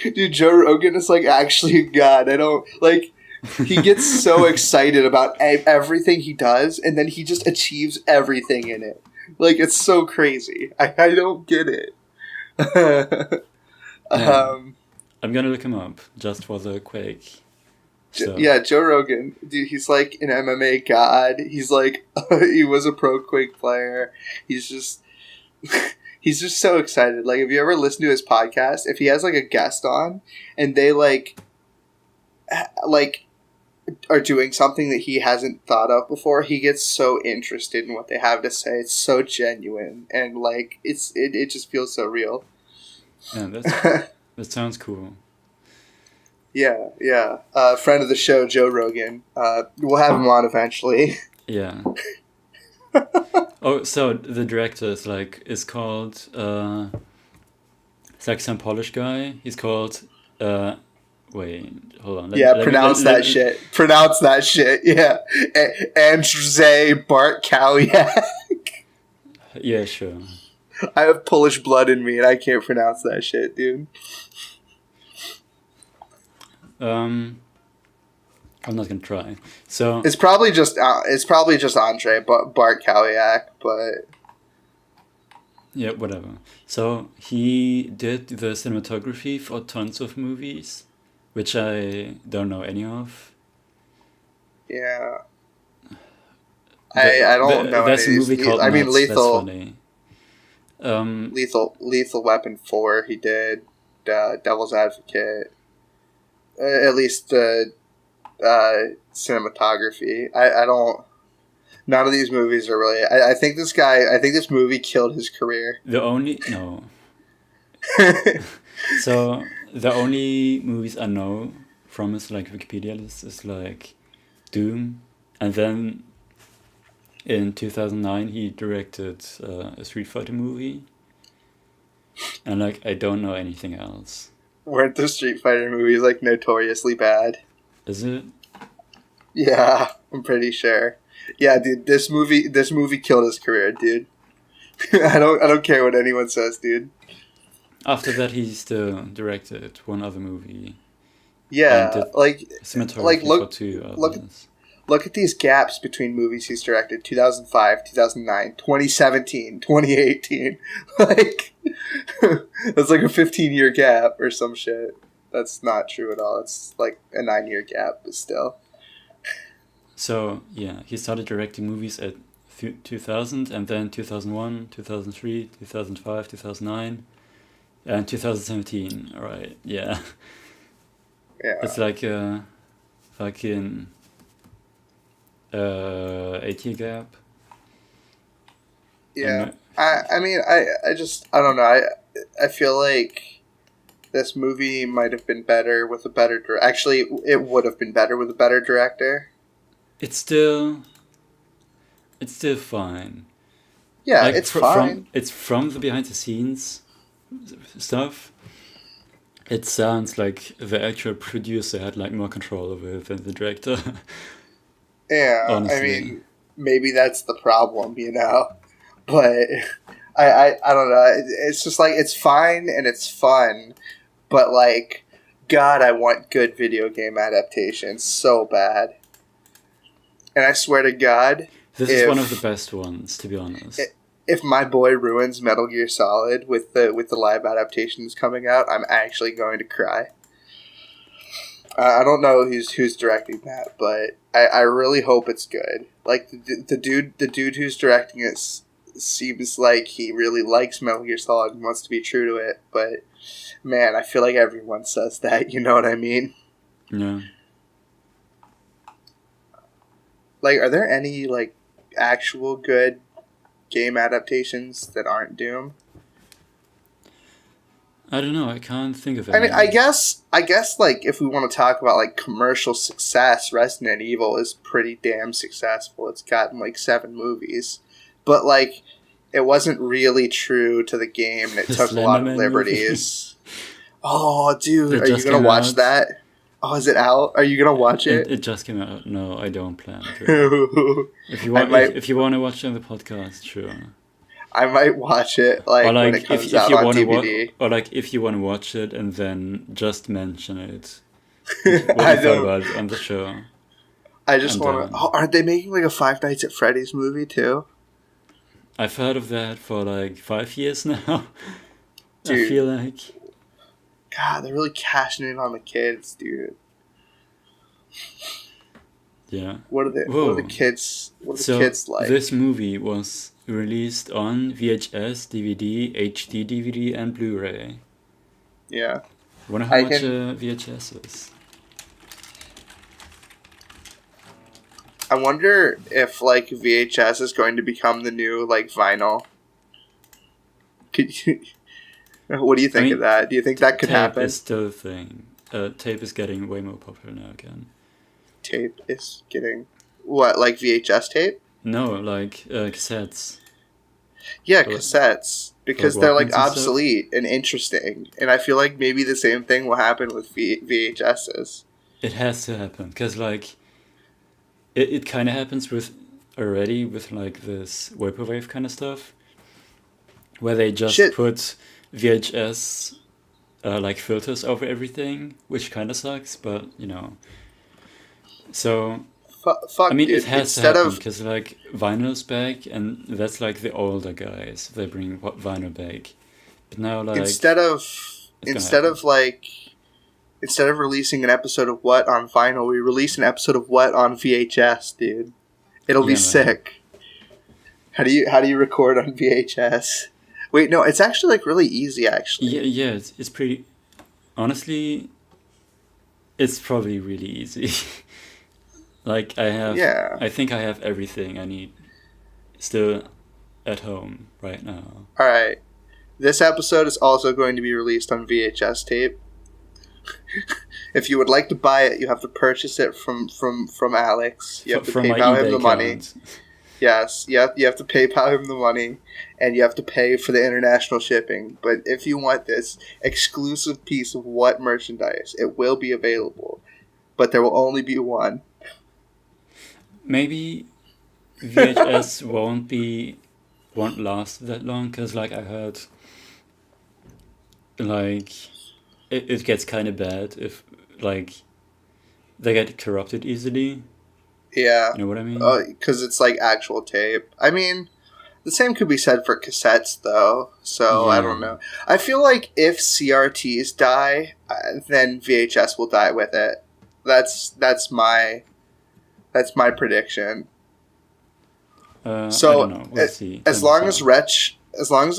Dude, Joe Rogan is like actually a god. I don't like. He gets so excited about everything he does, and then he just achieves everything in it. Like, it's so crazy. I don't get it.
I'm gonna look him up just for the Quake. So.
Yeah, Joe Rogan. Dude, he's like an MMA god. He's like, he was a pro Quake player. He's just so excited. Like, if you ever listen to his podcast, if he has like a guest on, and they like are doing something that he hasn't thought of before, he gets so interested in what they have to say. It's so genuine, and like it just feels so real.
Yeah, that sounds cool.
Yeah. Friend of the show, Joe Rogan. We'll have him on eventually.
Yeah. Oh, so the director is called it's like some Polish guy. He's called wait, hold on.
Pronounce that shit. Pronounce that shit. Yeah. Andrzej Bartkowiak.
Yeah, sure.
I have Polish blood in me and I can't pronounce that shit, dude.
I'm not gonna try. So
it's probably just Andrzej Bartkowiak, but
yeah, whatever. So he did the cinematography for tons of movies, which I don't know any of.
Yeah. I don't know
There's
any
a movie called
I mean,
Nuts,
Lethal.
That's funny.
Lethal Weapon 4, he did. Devil's Advocate. At least the cinematography. I don't... None of these movies are really... I think this movie killed his career.
No. So, the only movies I know from his Wikipedia list is Doom, and then in 2009 he directed a Street Fighter movie, and I don't know anything else.
Weren't the Street Fighter movies notoriously bad?
Is it?
Yeah, I'm pretty sure. Yeah, dude, this movie killed his career, dude. I don't care what anyone says, dude.
After that, he still directed one other movie.
Yeah,
cinematography for two others.
Look at these gaps between movies he's directed: 2005, 2009, 2017, 2018. That's like a 15-year gap or some shit. That's not true at all. It's like a 9-year gap, but still.
So, yeah, he started directing movies at 2000, and then 2001, 2003, 2005, 2009, and 2017. All right, yeah.
Yeah.
It's like a fucking 8-year gap.
Yeah. I mean, I don't know. I feel like this movie might have been better with a better director. Actually, it would have been better with a better director.
It's still fine.
Yeah, it's fine.
It's from the behind the scenes stuff. It sounds like the actual producer had more control over it than the director.
Yeah, honestly. I mean, maybe that's the problem, But I don't know. It's just it's fine and it's fun, but God, I want good video game adaptations so bad. And I swear to God,
this is one of the best ones, to be honest.
If my boy ruins Metal Gear Solid with the live adaptations coming out, I'm actually going to cry. I don't know who's directing that, but I really hope it's good. The dude who's directing it seems like he really likes Metal Gear Solid and wants to be true to it. But man, I feel like everyone says that. You know what I mean?
Yeah.
Are there any actual good game adaptations that aren't Doom?
I don't know. I can't think of it.
I mean, I guess, like, if we want to talk about, like, commercial success, Resident Evil is pretty damn successful. It's gotten, like, 7 movies. But, like, it wasn't really true to the game, and it took a lot of liberties. Oh, dude, are you going to watch that? Oh, is it out? Are you going to watch it?
It just came out. No, I don't plan to. If you want to watch it on the podcast, sure.
I might watch it, like when it comes out on DVD.
Or like if you want to watch it and then just mention it. What you thought about it on the show.
I just want to... aren't they making like a Five Nights at Freddy's movie too?
I've heard of that for like 5 years now.
Dude,
I feel like...
God, they're really cashing in on the kids, dude.
Yeah.
What are the kids like?
This movie was released on VHS, DVD, HD DVD, and Blu-ray.
Yeah.
Wonder how much VHS is.
I wonder if like VHS is going to become the new like vinyl. What do you think of that? Do you think that could happen?
Tape is still a thing. Tape is getting way more popular now again.
Tape is getting what, like VHS tape?
No, like cassettes.
Yeah, cassettes, because they're like obsolete and interesting, and I feel like maybe the same thing will happen with VHSs.
It has to happen because like it kind of happens with like this vaporwave kind of stuff, where they just put VHS like filters over everything, which kind of sucks, but you know. So.
Fuck,
I mean,
dude.
it has to happen because like vinyl's back, and that's like the older guys. They bring vinyl back, but now like
instead of releasing an episode of What on vinyl, we release an episode of What on VHS, dude. It'll be sick. How do you record on VHS? Wait, no, it's actually like really easy. Actually,
yeah, it's pretty. Honestly, it's probably really easy. Like I think I have everything I need still at home right now.
All right. This episode is also going to be released on VHS tape. If you would like to buy it, you have to purchase it from Alex. You have to PayPal him the money. Yes, you have to PayPal him the money, and you have to pay for the international shipping. But if you want this exclusive piece of What merchandise, it will be available, but there will only be one.
Maybe VHS won't last that long because, like, I heard, like, it gets kind of bad if, like, they get corrupted easily.
Yeah.
You know what I mean?
Because it's, like, actual tape. I mean, the same could be said for cassettes, though, so yeah. I don't know. I feel like if CRTs die, then VHS will die with it. That's my prediction. So
I don't know. We'll see.
As long as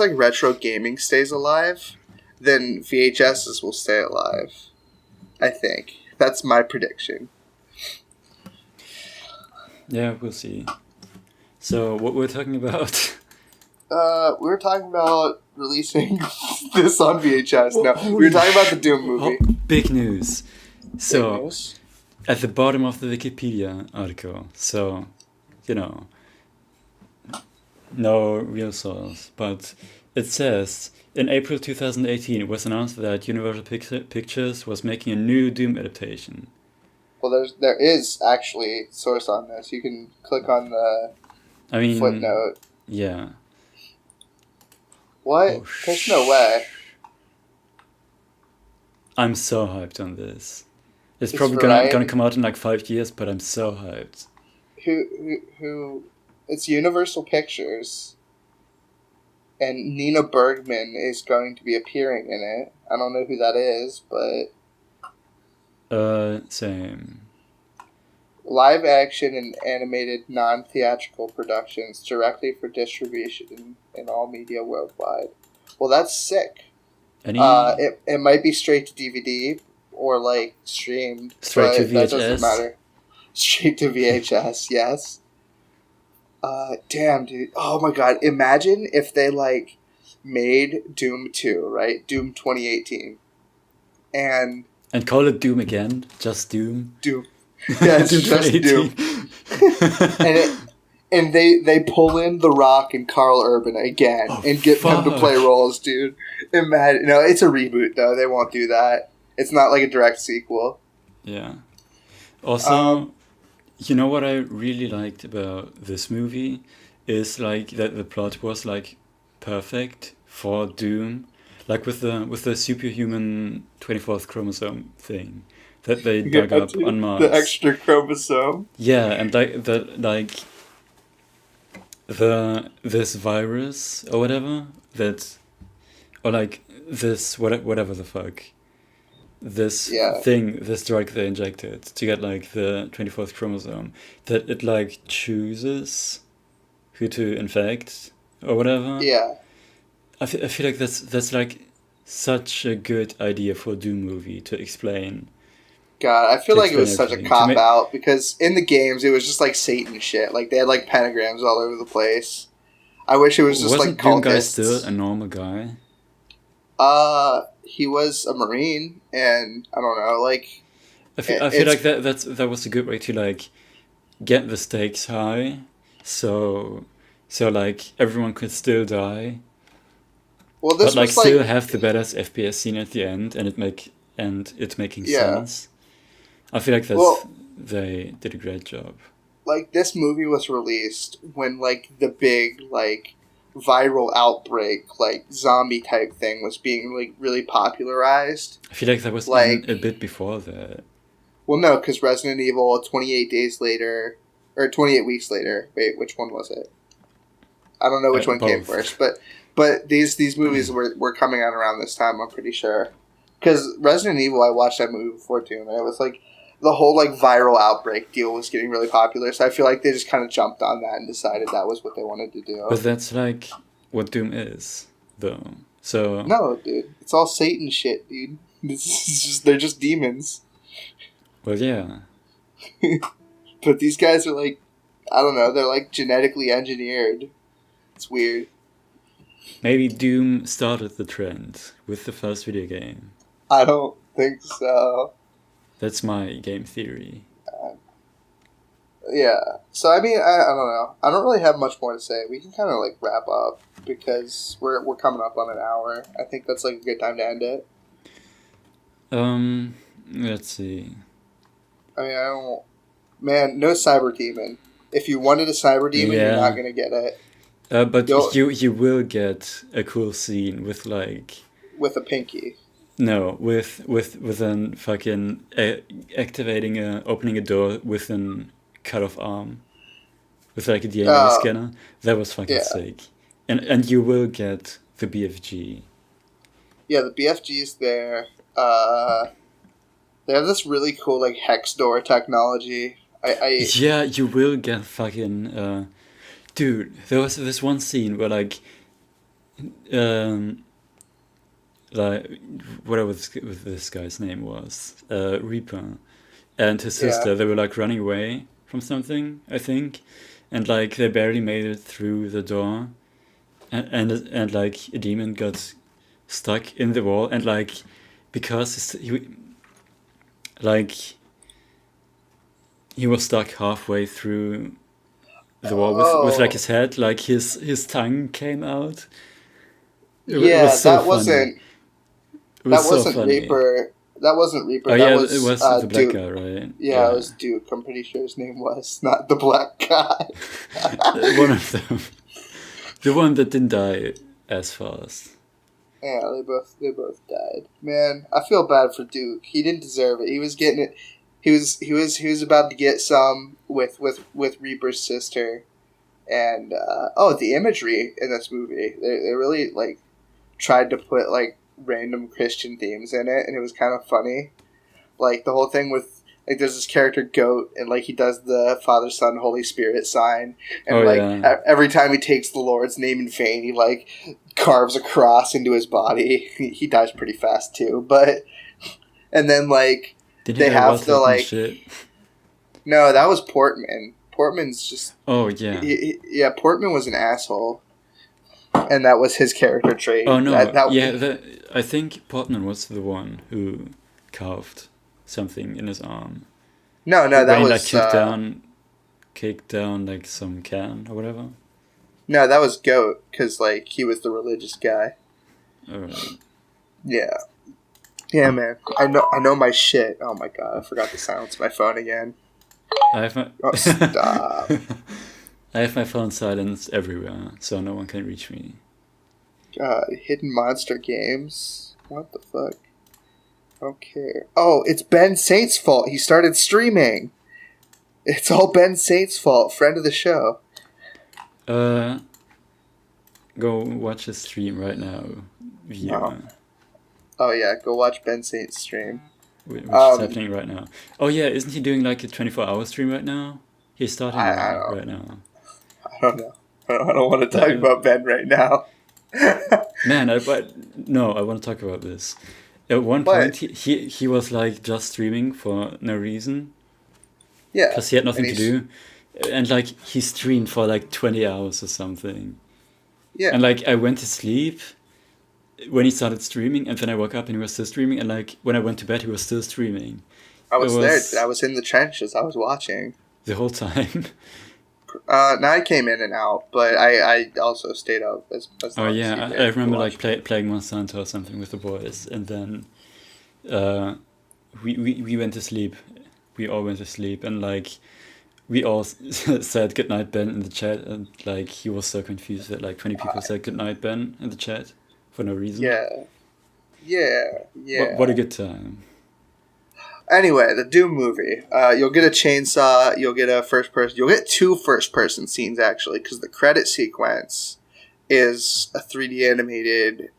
like retro gaming stays alive, then VHSs will stay alive. I think that's my prediction.
Yeah, we'll see. So what we're talking about?
We were talking about releasing this on VHS. No, we were talking about the Doom movie.
Big news. So. At the bottom of the Wikipedia article, so, you know, no real source, but it says, in April 2018, it was announced that Universal Pictures was making a new Doom adaptation.
Well, there is actually source on this. You can click on the footnote.
Yeah.
What?
Oh,
there's no way.
I'm so hyped on this. It's probably gonna come out in like 5 years, but I'm so hyped.
Who? It's Universal Pictures, and Nina Bergman is going to be appearing in it. I don't know who that is, but
same.
Live action and animated non-theatrical productions directly for distribution in all media worldwide. Well, that's sick. It might be straight to DVD. Or like streamed.
Straight to VHS.
That doesn't matter. Straight to VHS, yes. Damn, dude. Oh my god. Imagine if they like made Doom 2, right? Doom 2018. And
call it Doom again? Just Doom?
Doom. Yeah, it's
Doom
just
2018.
Doom. And they pull in The Rock and Carl Urban again and get them to play roles, dude. Imagine, no, it's a reboot though. They won't do that. It's not like a direct sequel.
Yeah. Also, you know what I really liked about this movie is like that the plot was like perfect for Doom, like with the superhuman 24th chromosome thing that they dug up on Mars.
The extra chromosome.
Yeah, and this virus or whatever or like this whatever the fuck. This thing, this drug they injected to get like the 24th chromosome, that it like chooses who to infect or whatever.
Yeah.
I feel like that's like such a good idea for a Doom movie to explain.
God, I feel like it was such a cop out because in the games it was just like Satan shit. Like they had like pentagrams all over the place. I wish it was just like cultists.
Doom guy still a normal guy?
He was a Marine, and I don't know, like.
I feel like that was a good way to like get the stakes high, so like everyone could still die.
Well, this
but like
was
still have the badass FPS scene at the end, and it's making sense. I feel like they did a great job. Like
this movie was released when like the big like viral outbreak, like zombie type thing was being like really popularized.
I feel like that was like a bit before that.
Well, no, because Resident Evil 28 days later, or 28 weeks later. Wait, which one was it? I don't know which one came first, but these movies were coming out around this time. I'm pretty sure because Resident Evil, I watched that movie before too, and it was like the whole like viral outbreak deal was getting really popular. So I feel like they just kind of jumped on that and decided that was what they wanted to do.
But that's like what Doom is, though. So
no, dude, it's all Satan shit, dude. They're just demons.
Well, yeah.
But these guys are like, I don't know, they're like genetically engineered. It's weird.
Maybe Doom started the trend with the first video game.
I don't think so.
That's my game theory.
Yeah. So, I mean, I don't know. I don't really have much more to say. We can kind of, like, wrap up because we're coming up on an hour. I think that's, like, a good time to end it.
Let's see.
I mean, I don't... Man, no Cyber Demon. If you wanted a Cyber Demon, you're not going to get it.
But you will get a cool scene with, like...
With a pinky.
No, with an fucking activating opening a door with an cut off arm, with like a DNA scanner. That was fucking sick. And you will get the BFG.
Yeah, the BFG's there. They have this really cool like hex door technology.
Yeah, you will get fucking. Dude, there was this one scene where like whatever this guy's name was, Reaper, and his sister, they were like running away from something, I think, and like they barely made it through the door, and like a demon got stuck in the wall, and like because he was stuck halfway through the wall with like his head, like his tongue came out.
That wasn't Reaper. That wasn't Reaper.
Oh,
that
yeah,
was,
it was the black
Duke.
guy, right?
Yeah, it was Duke. I'm pretty sure his name was, not the black guy.
One of them. The one that didn't die as fast.
Yeah, they both died. Man, I feel bad for Duke. He didn't deserve it. He was getting it. He was about to get some with Reaper's sister, and the imagery in this movie. They really like tried to put like random Christian themes in it, and it was kind of funny. Like the whole thing with like there's this character Goat, and like he does the Father, Son, Holy Spirit sign, and every time he takes the Lord's name in vain, he like carves a cross into his body. He dies pretty fast too, but and then like they have to like shit? No, that was Portman. Portman's just
yeah.
Portman was an asshole. and that was his character trait.
Oh no, I think Portman was the one who carved something in his arm.
No,
when
that
he
was
like kicked down like some can or whatever.
No, that was Goat, because like he was the religious guy.
Alright.
Yeah. Yeah, man. I know my shit. Oh my god, I forgot to silence my phone again.
I have my
Oh, stop.
I have my phone silenced everywhere, so no one can reach me.
God, hidden monster games. What the fuck? I don't care. Oh, it's Ben Saint's fault. He started streaming. It's all Ben Saint's fault. Friend of the show.
Go watch his stream right now, viewer.
Oh yeah, go watch Ben Saint's stream.
Which is happening right now. Oh yeah, isn't he doing like a 24-hour stream right now? He's starting right now.
I don't know. I don't want to talk about Ben right now.
Man, I want to talk about this. At one point, he was like just streaming for no reason.
Yeah.
Because he had nothing to do. And like he streamed for like 20 hours or something.
Yeah.
And like I went to sleep when he started streaming, and then I woke up and he was still streaming, and like when I went to bed he was still streaming.
I was there. I was in the trenches. I was watching.
The whole time.
Now I came in and out, but I also stayed up as
oh yeah, I remember like playing Monsanto or something with the boys, and then we went to sleep. We all went to sleep, and like we all said goodnight Ben in the chat, and like he was so confused that like 20 people said goodnight Ben in the chat for no reason.
Yeah.
What a good time.
Anyway, the Doom movie. You'll get a chainsaw. You'll get a first person. You'll get 2 first person scenes actually, because the credit sequence is a 3D animated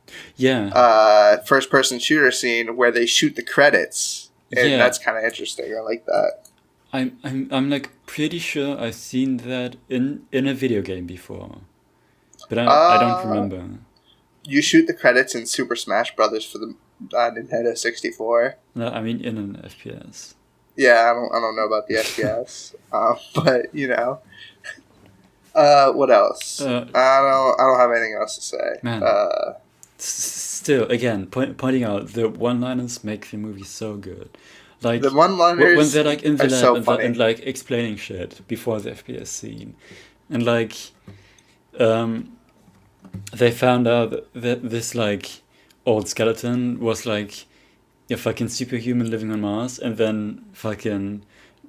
first person shooter scene where they shoot the credits, and that's kind of interesting. I like that.
I'm like pretty sure I've seen that in a video game before, but I don't remember.
You shoot the credits in Super Smash Brothers for the Nintendo 64.
No, I mean in an FPS.
Yeah, I don't know about the FPS, but you know. What else? I don't have anything else to say.
Man. Still, again, pointing out the one-liners make the movie so good. Like
the one-liners
when they're like in the lab
so
and like explaining shit before the FPS scene, and like they found out that this like old skeleton was like a fucking superhuman living on Mars, and then fucking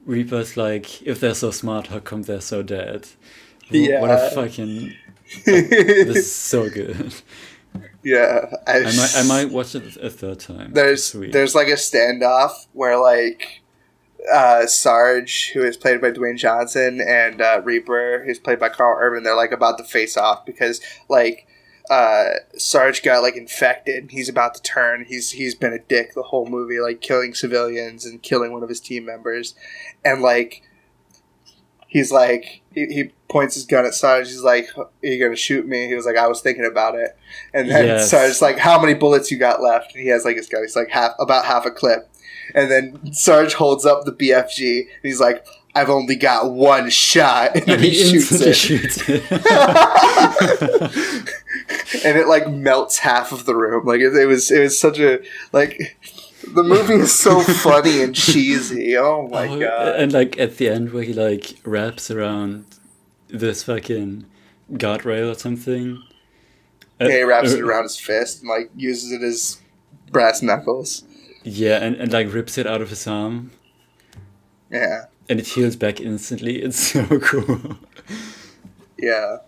Reaper's like, if they're so smart, how come they're so dead?
Yeah.
What a fucking this is so good.
Yeah,
I might watch it a third time.
There's like a standoff where like Sarge, who is played by Dwayne Johnson, and Reaper, who's played by Carl Urban, they're like about to face off because like Sarge got like infected. He's about to turn. He's been a dick the whole movie, like killing civilians and killing one of his team members, and like he's like he points his gun at Sarge. He's like, "Are you gonna shoot me?" He was like, "I was thinking about it." And then Sarge's like, "How many bullets you got left?" And he has like his gun. He's like about half a clip. And then Sarge holds up the BFG, and he's like, "I've only got one shot," and then he shoots it. And it like melts half of the room. Like it was such a like. The movie is so funny and cheesy. Oh my god!
And like at the end, where he like wraps around this fucking guardrail or something.
Yeah, he wraps it around his fist and like uses it as brass knuckles.
Yeah, and like rips it out of his arm.
Yeah.
And it heals back instantly. It's so cool.
Yeah.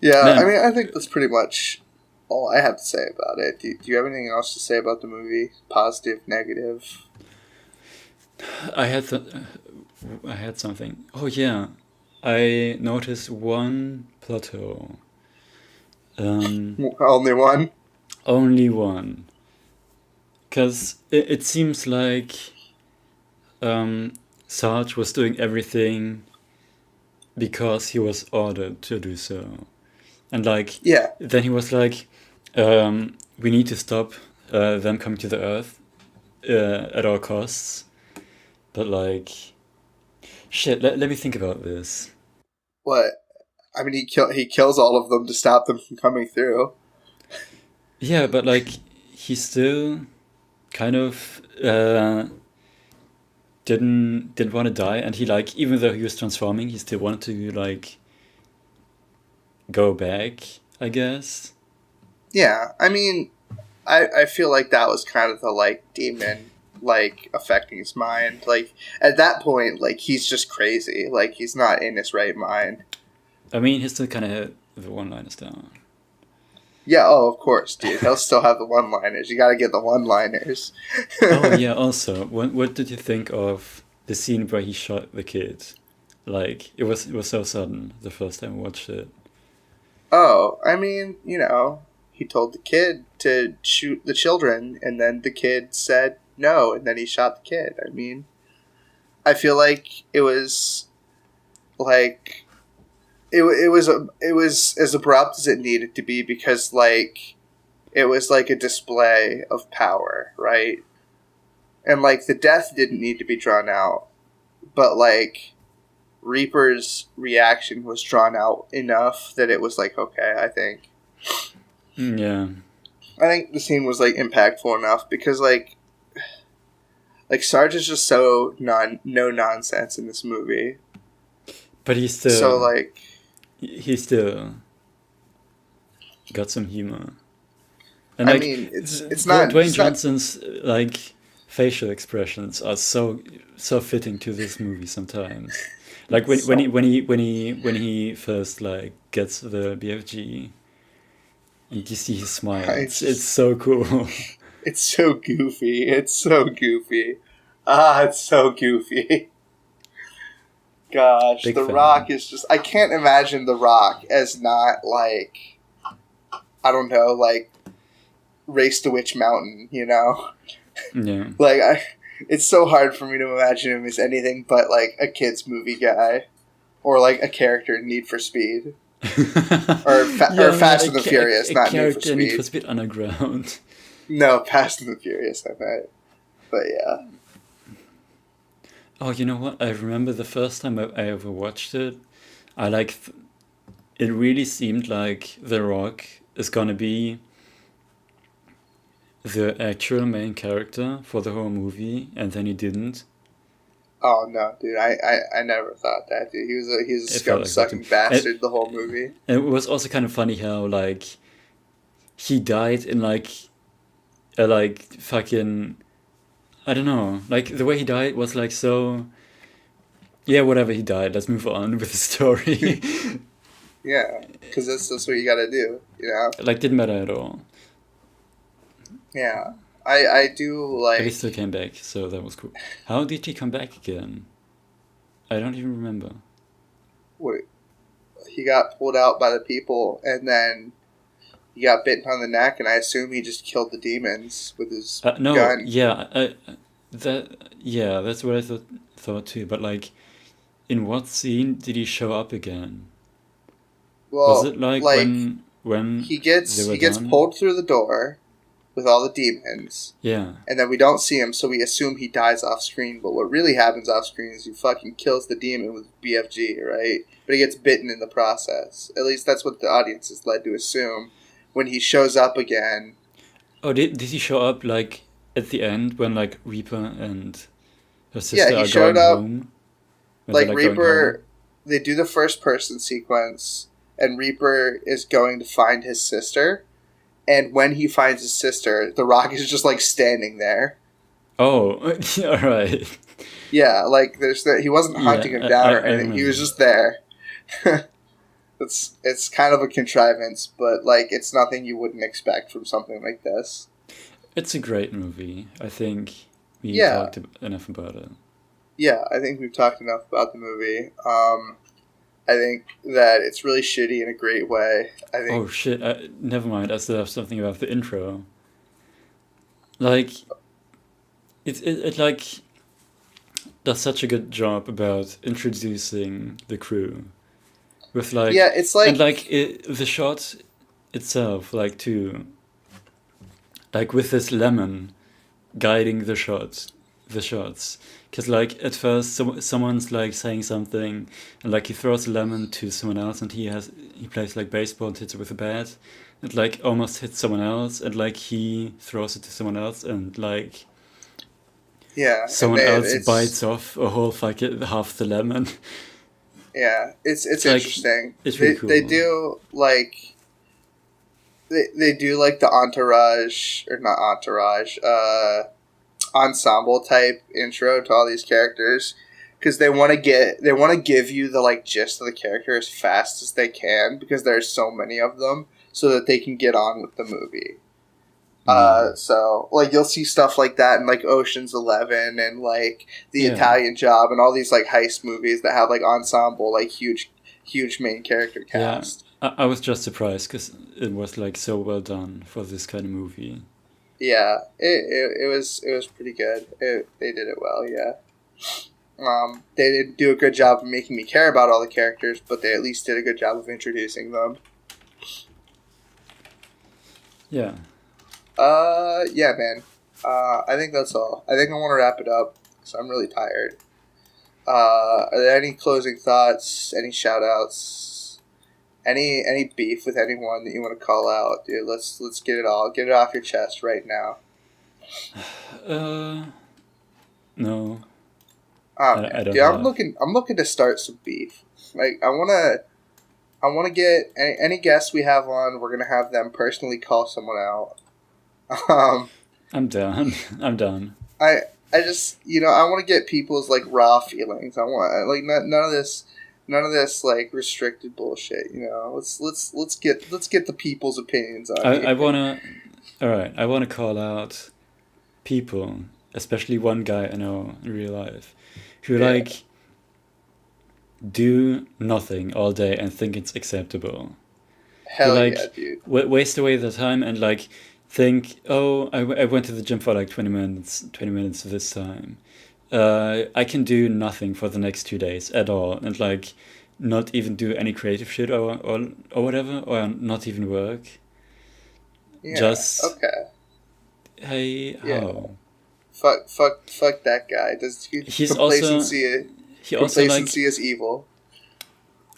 Yeah, man. I mean, I think that's pretty much all I have to say about it. Do you have anything else to say about the movie? Positive, negative?
I had something. Oh yeah, I noticed one plot hole.
Only one?
Only one. Because it seems like Sarge was doing everything because he was ordered to do so. And like, then he was like, we need to stop them coming to the Earth at all costs. But like, shit, let me think about this.
What? I mean, he kills all of them to stop them from coming through.
Yeah, but like he still kind of didn't want to die, and he like, even though he was transforming, he still wanted to like go back, I guess.
Yeah, I mean, I feel like that was kind of the like demon like affecting his mind. Like at that point, like he's just crazy. Like he's not in his right mind.
I mean, he still kind of had the one-liners down.
Yeah, oh, of course, dude. He'll still have the one-liners. You got to get the one-liners.
Oh yeah. Also, what did you think of the scene where he shot the kid? Like it was so sudden the first time I watched it.
Oh, I mean, you know, he told the kid to shoot the children, and then the kid said no, and then he shot the kid. I mean, I feel like it was like it was as abrupt as it needed to be, because like it was like a display of power, right? And like the death didn't need to be drawn out, but like Reaper's reaction was drawn out enough that it was like, okay, I think.
Yeah.
I think the scene was like impactful enough because like Sarge is just so no nonsense in this movie.
But he's still
so like
he still got some humor. And
I
like,
mean, it's not
Dwayne
it's
Johnson's like facial expressions are so fitting to this movie sometimes. Like when he first like gets the BFG, and you see his smile. It's so cool.
It's so goofy. It's so goofy. It's so goofy. Gosh, The Rock is just... I can't imagine The Rock as not, like... I don't know, like... Race to Witch Mountain, you know?
Yeah.
Like, it's so hard for me to imagine him as anything but, like, a kid's movie guy. Or, like, a character in Need for Speed. or Fast and the Furious, not Need for Speed.
Need for Speed Underground.
No, Fast and the Furious, I bet. But, yeah.
Oh, you know what? I remember the first time I ever watched it, I like... it really seemed like The Rock is gonna be the actual main character for the whole movie, and then he didn't.
Oh no, dude! I never thought that, dude. He was a scum-sucking bastard the whole movie.
And it was also kind of funny how like he died in like a like fucking, I don't know, like the way he died was like so. Yeah, whatever, he died. Let's move on with the story.
Yeah, because that's what you gotta do, you know.
Like didn't matter at all.
Yeah, I do like...
But he still came back, so that was cool. How did he come back again? I don't even remember.
Wait, he got pulled out by the people, and then he got bitten on the neck, and I assume he just killed the demons with his gun.
Yeah, that's what I thought too. But like, in what scene did he show up again?
Well,
was it like when
he gets pulled through the door with all the demons.
Yeah.
And then we don't see him, so we assume he dies off screen. But what really happens off screen is he fucking kills the demon with BFG, right? But he gets bitten in the process. At least that's what the audience is led to assume. When he shows up again...
Oh, did he show up, like, at the end when, like, Reaper and her sister are going home?
Like, Reaper... They do the first-person sequence, and Reaper is going to find his sister... And when he finds his sister, The Rock is just, like, standing there.
Oh, all right.
Yeah, like, he wasn't hunting him down or anything. He was just there. It's kind of a contrivance, but, like, it's nothing you wouldn't expect from something like this.
It's a great movie. I think we talked enough about it.
Yeah, I think we've talked enough about the movie. I think that it's really shitty in a great way. I think.
Oh shit! Never mind. I still have something about the intro. Like, it like does such a good job about introducing the crew, with like
it's like
and like the shot itself, like too. Like with this lemon guiding the shot, the shots. Because, like, at first, someone's, like, saying something, and, like, he throws a lemon to someone else, and he plays, like, baseball and hits it with a bat. It, like, almost hits someone else, and, like, he throws it to someone else, and, like...
Yeah.
Someone else bites off a whole fucking half the lemon.
Yeah, it's interesting.
It's really cool.
They do, like... They do, like, the entourage, or not entourage, ensemble type intro to all these characters, because they want to give you the, like, gist of the character as fast as they can, because there's so many of them, so that they can get on with the movie. So, like, you'll see stuff like that in, like, Ocean's 11 and, like, The Italian Job and all these, like, heist movies that have, like, ensemble, like, huge main character cast.
Yeah, I was just surprised because it was, like, so well done for this kind of movie.
Yeah, it was pretty good. They did it well, yeah. They didn't do a good job of making me care about all the characters, but they at least did a good job of introducing them.
Yeah.
Yeah, man. I think that's all. I think I want to wrap it up, because I'm really tired. Are there any closing thoughts? Any shout-outs? Any beef with anyone that you want to call out, dude? Let's get it all. Get it off your chest right now.
No.
I don't. Dude, I'm looking to start some beef. Like, I wanna get any guests we have on. We're gonna have them personally call someone out.
I'm done. I'm done.
I just, I want to get people's, like, raw feelings. I want, like, none of this like restricted bullshit. Let's get the people's opinions on it.
I wanna call out people, especially one guy I know in real life, who like do nothing all day and think it's acceptable.
Hell yeah, dude.
Waste away their time and like think, oh, I went to the gym for like 20 minutes this time. I can do nothing for the next 2 days at all, and like not even do any creative shit or whatever, or not even work.
Yeah.
Just
okay.
Hey,
yeah.
how?
Fuck that guy. Complacency is evil.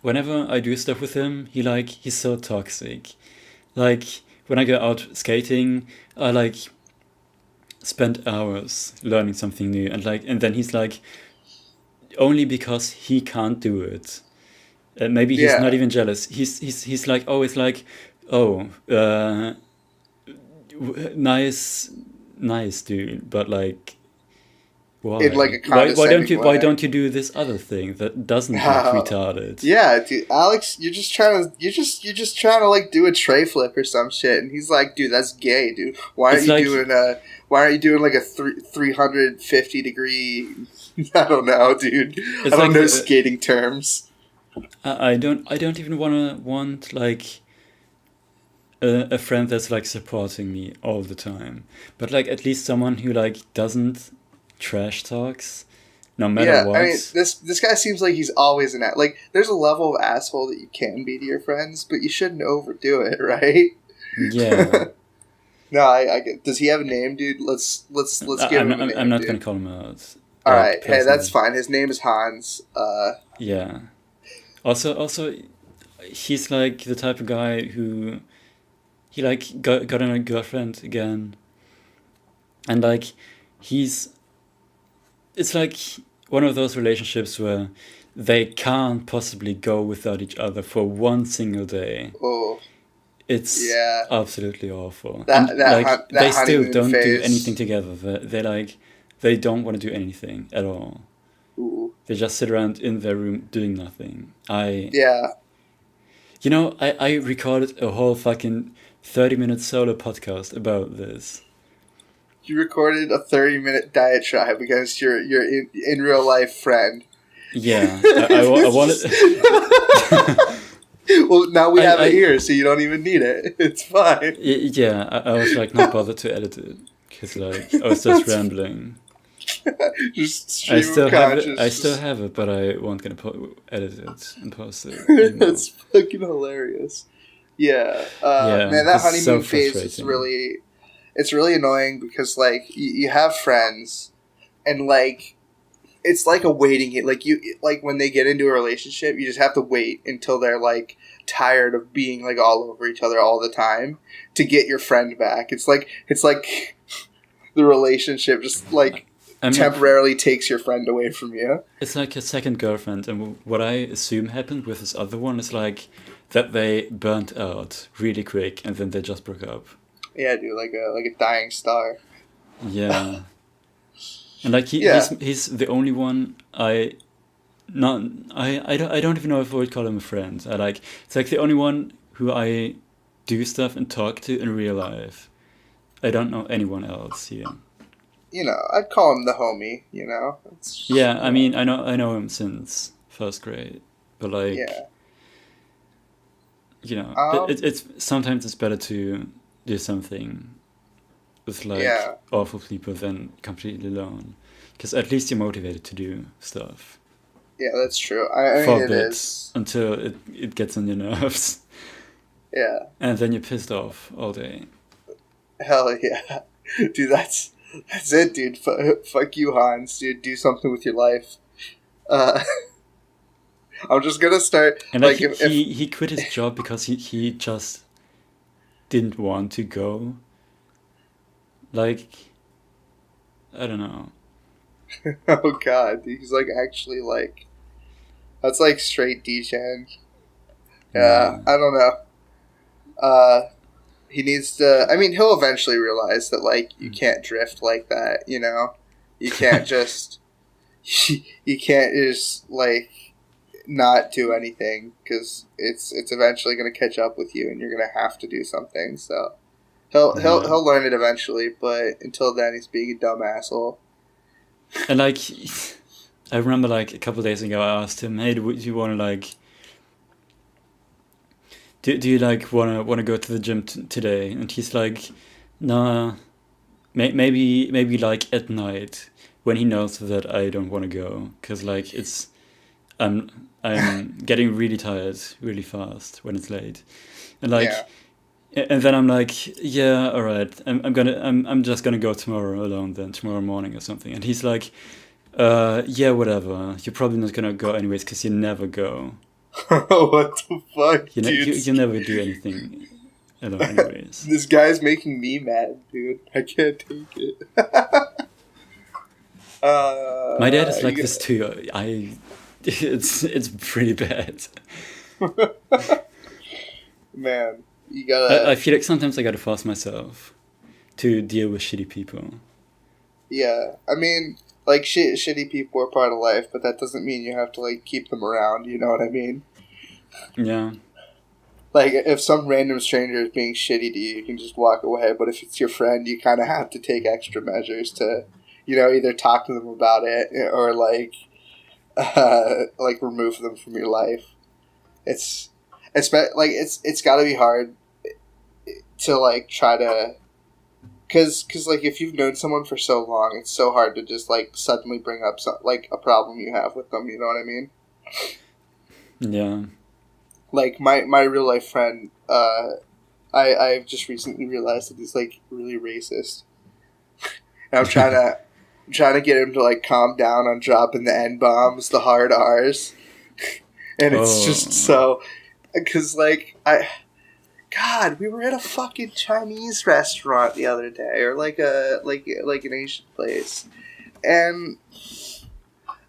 Whenever I do stuff with him, he's so toxic. Like when I go out skating, I like spend hours learning something new, and then he's like, only because he can't do it. Maybe he's not even jealous. He's like always like, nice dude, but like, why?
In like a
why don't you do this other thing that doesn't look retarded?
Yeah, dude, Alex, you're just trying to like do a tray flip or some shit, and he's like, dude, that's gay, dude. Why aren't you doing like a 350 degree? I don't know, dude. I don't know skating terms.
I don't even want like a friend that's like supporting me all the time, but like at least someone who like doesn't trash talks no matter what.
I mean, this guy seems like he's always like, there's a level of asshole that you can be to your friends, but you shouldn't overdo it, right?
Yeah.
No, I get. Does he have a name, dude? Let's give him a name.
I'm not gonna call him out.
All right, hey, that's fine. His name is Hans.
Yeah. Also, he's like the type of guy who he like got a girlfriend again, and like it's like one of those relationships where they can't possibly go without each other for one single day.
Oh.
It's absolutely awful.
They
still don't do anything together. They don't want to do anything at all.
Ooh.
They just sit around in their room doing nothing. I recorded a whole fucking 30-minute solo podcast about this.
You recorded a 30-minute diatribe against your in real life friend.
Yeah, I wanted.
Well, now we have it here, so you don't even need it. It's fine.
Yeah, I was like not bothered to edit it because like I was just rambling.
Just stream of consciousness.
I still have it, but I won't gonna edit it and post it.
That's fucking hilarious. Yeah, man, that honeymoon phase is really, it's really annoying because like you have friends, and like it's like a waiting game. Like when they get into a relationship, you just have to wait until they're like tired of being like all over each other all the time to get your friend back. It's like the relationship just like temporarily takes your friend away from you.
It's like a second girlfriend, and what I assume happened with this other one is like that they burnt out really quick, and then they just broke up.
Yeah, dude, like a dying star.
Yeah. And like he's the only one I don't even know if I would call him a friend. It's like the only one who I do stuff and talk to in real life. I don't know anyone else here.
You know, I'd call him the homie. You know.
Yeah, I mean, I know him since first grade, but like, you know, it's sometimes it's better to do something with like awful people than completely alone, because at least you're motivated to do stuff.
Yeah, that's true. I mean, it is
until it gets on your nerves.
Yeah.
And then you're pissed off all day.
Hell yeah, dude. That's it, dude. Fuck you, Hans, dude. Do something with your life. I'm just gonna start.
And like he quit his job because he just didn't want to go. Like, I don't know.
Oh god, he's like actually like, that's like straight D-Chan. Yeah, I don't know. He needs to. I mean, he'll eventually realize that like you can't drift like that. You know, you can't just. You can't just like not do anything because it's eventually going to catch up with you, and you're going to have to do something. So he'll learn it eventually, but until then, he's being a dumb asshole.
And like, I remember like a couple of days ago, I asked him, "Hey, do you want to like? Do you like want to go to the gym today?" And he's like, "Nah, maybe like at night when he knows that I don't want to go, because like I'm getting really tired really fast when it's late, and like." Yeah. And then I'm like, yeah, all right. I'm just gonna go tomorrow alone then, tomorrow morning or something. And he's like, yeah, whatever. You're probably not gonna go anyways because you never go.
What the fuck, dude?
You never do anything alone anyways.
This guy's making me mad, dude. I can't take it.
My dad is like this too. It's pretty bad.
Man. You gotta.
I feel like sometimes I gotta force myself to deal with shitty people.
Yeah, I mean, like shitty people are part of life, but that doesn't mean you have to like keep them around. You know what I mean?
Yeah.
Like if some random stranger is being shitty to you, you can just walk away. But if it's your friend, you kind of have to take extra measures to, you know, either talk to them about it or like remove them from your life. It's got to be hard to like try to, cause like if you've known someone for so long, it's so hard to just like suddenly bring up like a problem you have with them. You know what I mean?
Yeah.
Like my real life friend, I've just recently realized that he's like really racist, and I'm trying to get him to like calm down on dropping the N-bombs, the hard R's, and it's just so. Because, like, God, we were at a fucking Chinese restaurant the other day, or like an Asian place, and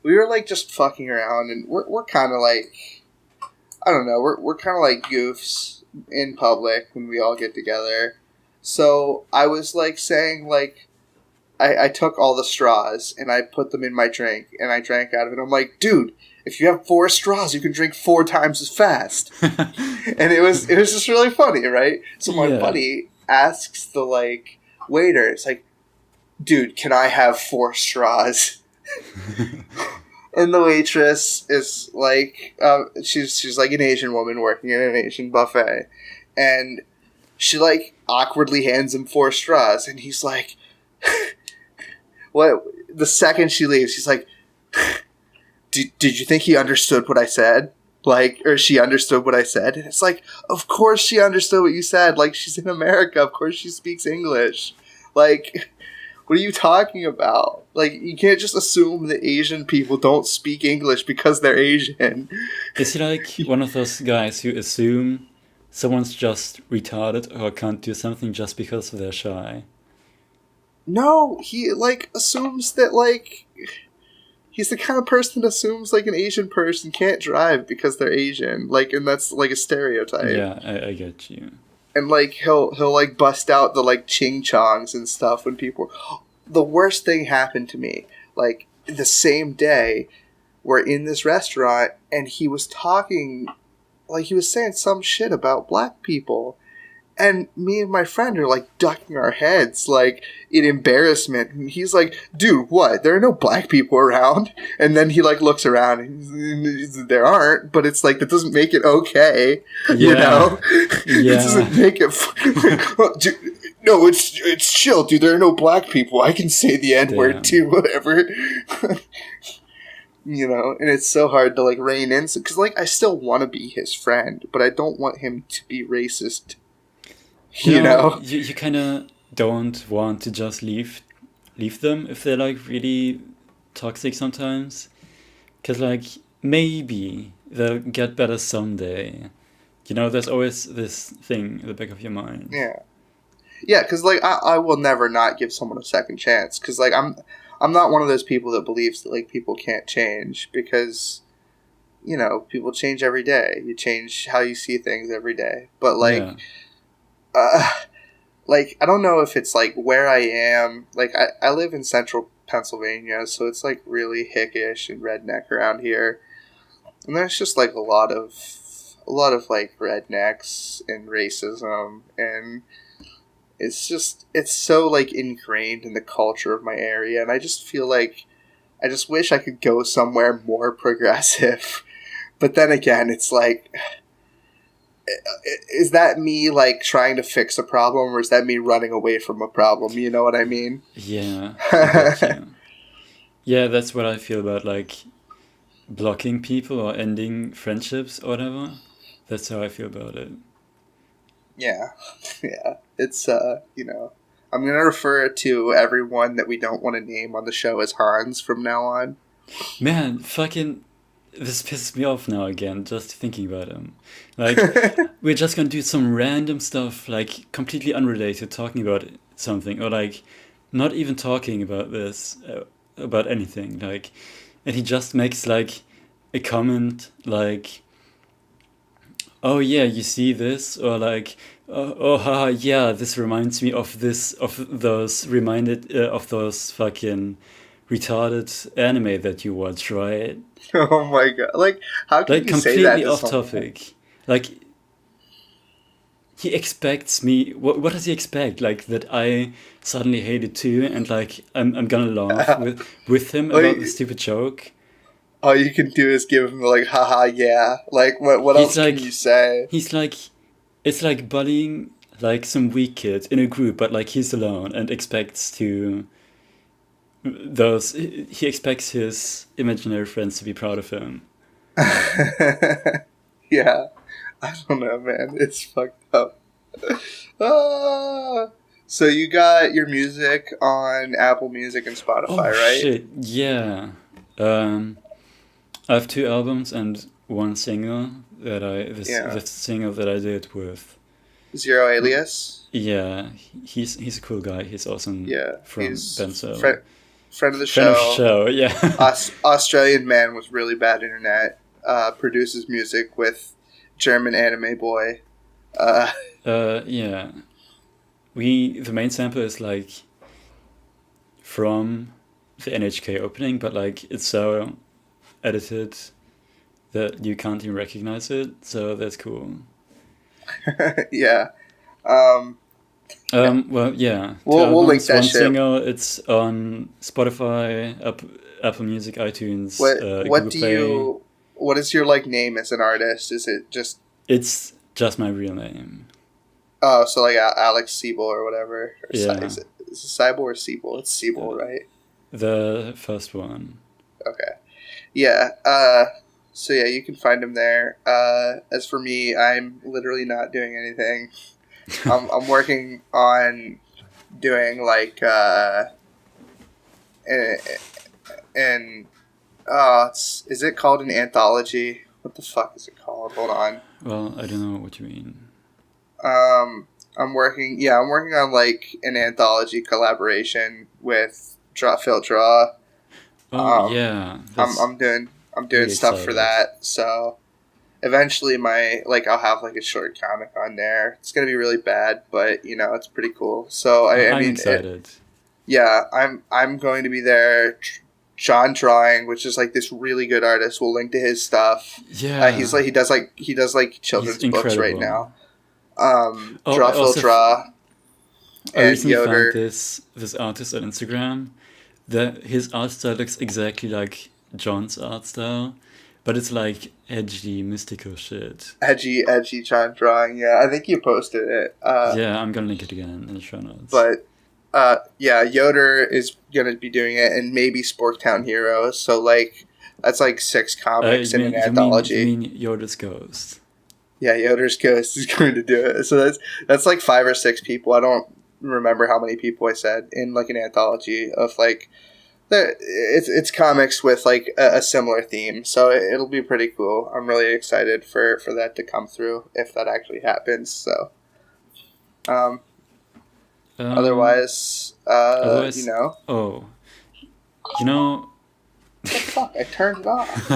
we were like just fucking around, and we're kind of like, I don't know, we're kind of like goofs in public when we all get together. So I was like saying like, I took all the straws and I put them in my drink and I drank out of it. I'm like, dude, if you have 4 straws, you can drink 4 times as fast. And it was just really funny, right? So my buddy asks the like waiter, it's like, dude, can I have 4 straws? And the waitress is like, she's like an Asian woman working in an Asian buffet, and she like awkwardly hands him 4 straws, and he's like, what? The second she leaves, he's like, did you think he understood what I said? Like, or she understood what I said? And it's like, of course she understood what you said. Like, she's in America. Of course she speaks English. Like, What are you talking about? Like, you can't just assume that Asian people don't speak English because they're Asian.
Is he like one of those guys who assume someone's just retarded or can't do something just because they're shy?
No, he, like, assumes that, like... He's the kind of person that assumes, like, an Asian person can't drive because they're Asian. Like, and that's, like, a stereotype.
Yeah, I get you.
And, like, he'll like, bust out the, like, ching-chongs and stuff when people... The worst thing happened to me. Like, the same day, we're in this restaurant, and he was talking... Like, he was saying some shit about black people. And me and my friend are, like, ducking our heads, like, in embarrassment. And he's like, dude, what? There are no black people around. And then he, like, looks around and there aren't, but it's like, that doesn't make it okay. Yeah. You know? Yeah. It doesn't make it... no, it's chill, dude. There are no black people. I can say the N-word, too, whatever. You know? And it's so hard to, like, rein in. Because, like, I still want to be his friend, but I don't want him to be racist. You know?
You kind of don't want to just leave them if they're, like, really toxic sometimes. Because, like, maybe they'll get better someday. You know, there's always this thing in the back of your mind.
Yeah. Yeah, because, like, I will never not give someone a second chance. Because, like, I'm not one of those people that believes that, like, people can't change. Because, you know, people change every day. You change how you see things every day. But, like... Yeah. Like, I don't know if it's, like, where I am. Like, I live in central Pennsylvania, so it's, like, really hickish and redneck around here. And there's just, like, a lot of, like, rednecks and racism. And it's just, it's so, like, ingrained in the culture of my area. And I just feel like, I just wish I could go somewhere more progressive. But then again, it's like... Is that me, like, trying to fix a problem, or is that me running away from a problem? You know what I mean?
Yeah. I get you. Yeah, that's what I feel about, like, blocking people or ending friendships or whatever. That's how I feel about it.
Yeah. Yeah. It's, you know, I'm going to refer to everyone that we don't want to name on the show as Hans from now on.
Man, fucking... This pisses me off now again, just thinking about him. Like, we're just gonna do some random stuff, like, completely unrelated, talking about something, or, like, not even talking about this, about anything, like, and he just makes, like, a comment, like, oh, yeah, you see this, or, like, oh, haha, yeah, this reminds me of this, of those fucking retarded anime that you watch, right?
Oh my god! Like, how can you say that?
Completely off topic. Like, he expects me. What does he expect? Like, that I suddenly hate it too, and, like, I'm gonna laugh with him about the stupid joke.
All you can do is give him, like, haha, yeah. Like, what else can you say?
He's like, it's like bullying, like, some weak kid in a group, but, like, he's alone and expects to. He expects his imaginary friends to be proud of him.
Yeah, I don't know, man. It's fucked up. So you got your music on Apple Music and Spotify, right?
Shit, yeah. I have 2 albums and 1 single that the single that I did with
Zero Alias.
Yeah, he's a cool guy. He's awesome.
Yeah,
from Benzo.
Friend of the show.
Yeah.
Australian man with really bad internet. Produces music with German anime boy.
Yeah. The main sample is, like, from the NHK opening, but, like, it's so edited that you can't even recognize it. So that's cool.
Yeah.
Well, yeah.
We'll link that
1
shit.
single. It's on Spotify, Apple Music, iTunes.
What is your, like, name as an artist? Is it just?
It's just my real name.
Oh, so, like, Alex Siebel or whatever. Or
yeah.
Is it Siebel or Siebel? It's Siebel, right?
The first one.
Okay. Yeah. So yeah, you can find him there. As for me, I'm literally not doing anything. I'm working on doing, like, and is it called an anthology? What the fuck is it called? Hold on.
Well, I don't know what you mean.
I'm working on like an anthology collaboration with Phil Draw.
Oh yeah,
I'm doing
really
stuff
excited
for that. So eventually, I'll have like a short comic on there. It's gonna be really bad, but it's pretty cool. So
I'm excited.
I'm going to be there. John Drawing, which is like this really good artist, will link to his stuff.
Yeah,
he does children's books right now.
Draw
Phil Draw.
I recently
Yoder.
found this artist on Instagram. His art style looks exactly like John's art style, but it's like edgy, mystical shit.
Edgy John Drawing. Yeah, I think you posted it.
Yeah, I'm gonna link it again in the show notes.
But Yoder is gonna be doing it, and maybe Sporktown Heroes. So like that's like 6 comics in an anthology.
You mean Yoder's Ghost?
Yeah, Yoder's Ghost is going to do it. So that's like 5 or 6 people. I don't remember how many people I said in like an anthology of like it's comics with like a similar theme. So it'll be pretty cool. I'm really excited for that to come through if that actually happens. So otherwise,
Oh,
what the fuck? I turned it off.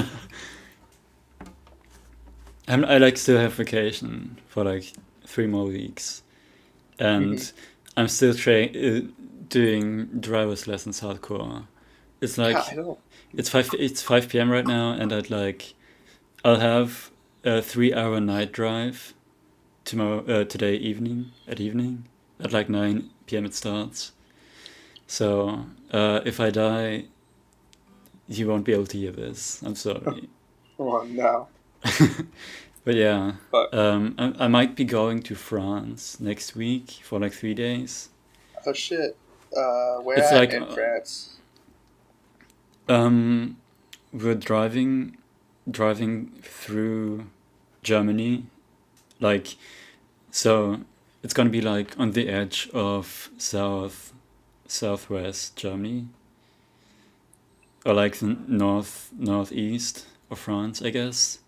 I like still have vacation for like 3 more weeks, and I'm still doing driver's lessons hardcore. It's like it's 5 p.m. right now, and I'll have a 3-hour night drive today evening at like 9 p.m. it starts. So if I die, you won't be able to hear this. I'm sorry.
Oh no.
But yeah, I might be going to France next week for like 3 days.
Oh shit! Where in France?
We're driving through Germany, so it's gonna be like on the edge of southwest Germany, or like the northeast of France, I guess.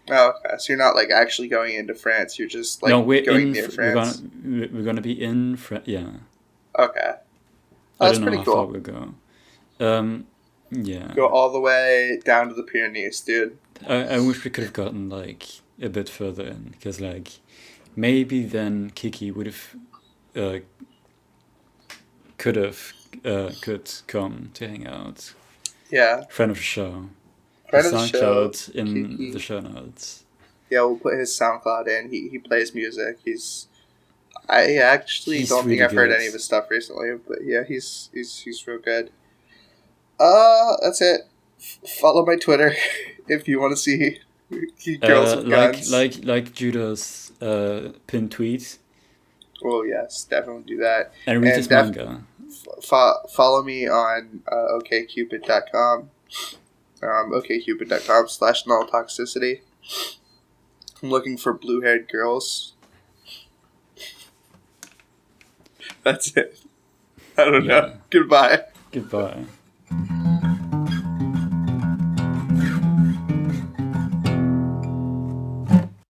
Oh, okay. So you're not like actually going into France. You're just like going near France.
We're gonna be in France. Yeah.
Okay.
That's pretty cool. I don't know how far we'll go. Yeah.
Go all the way down to the Pyrenees, dude.
I wish we could have gotten like a bit further in, because like maybe then Kiki would have could come to hang out.
Yeah.
Friend of the show. SoundCloud in Kiki. The show notes.
Yeah, we'll put his SoundCloud in. He plays music. I actually don't think I've heard any of his stuff recently, but yeah, he's real good. That's it. Follow my Twitter if you want to see girls with guns.
Like Judo's pinned tweet.
Oh yes, definitely do that.
And read his manga.
Follow me on okcupid.com. okcupid.com/null toxicity. I'm looking for blue-haired girls. That's it. I don't know. Goodbye.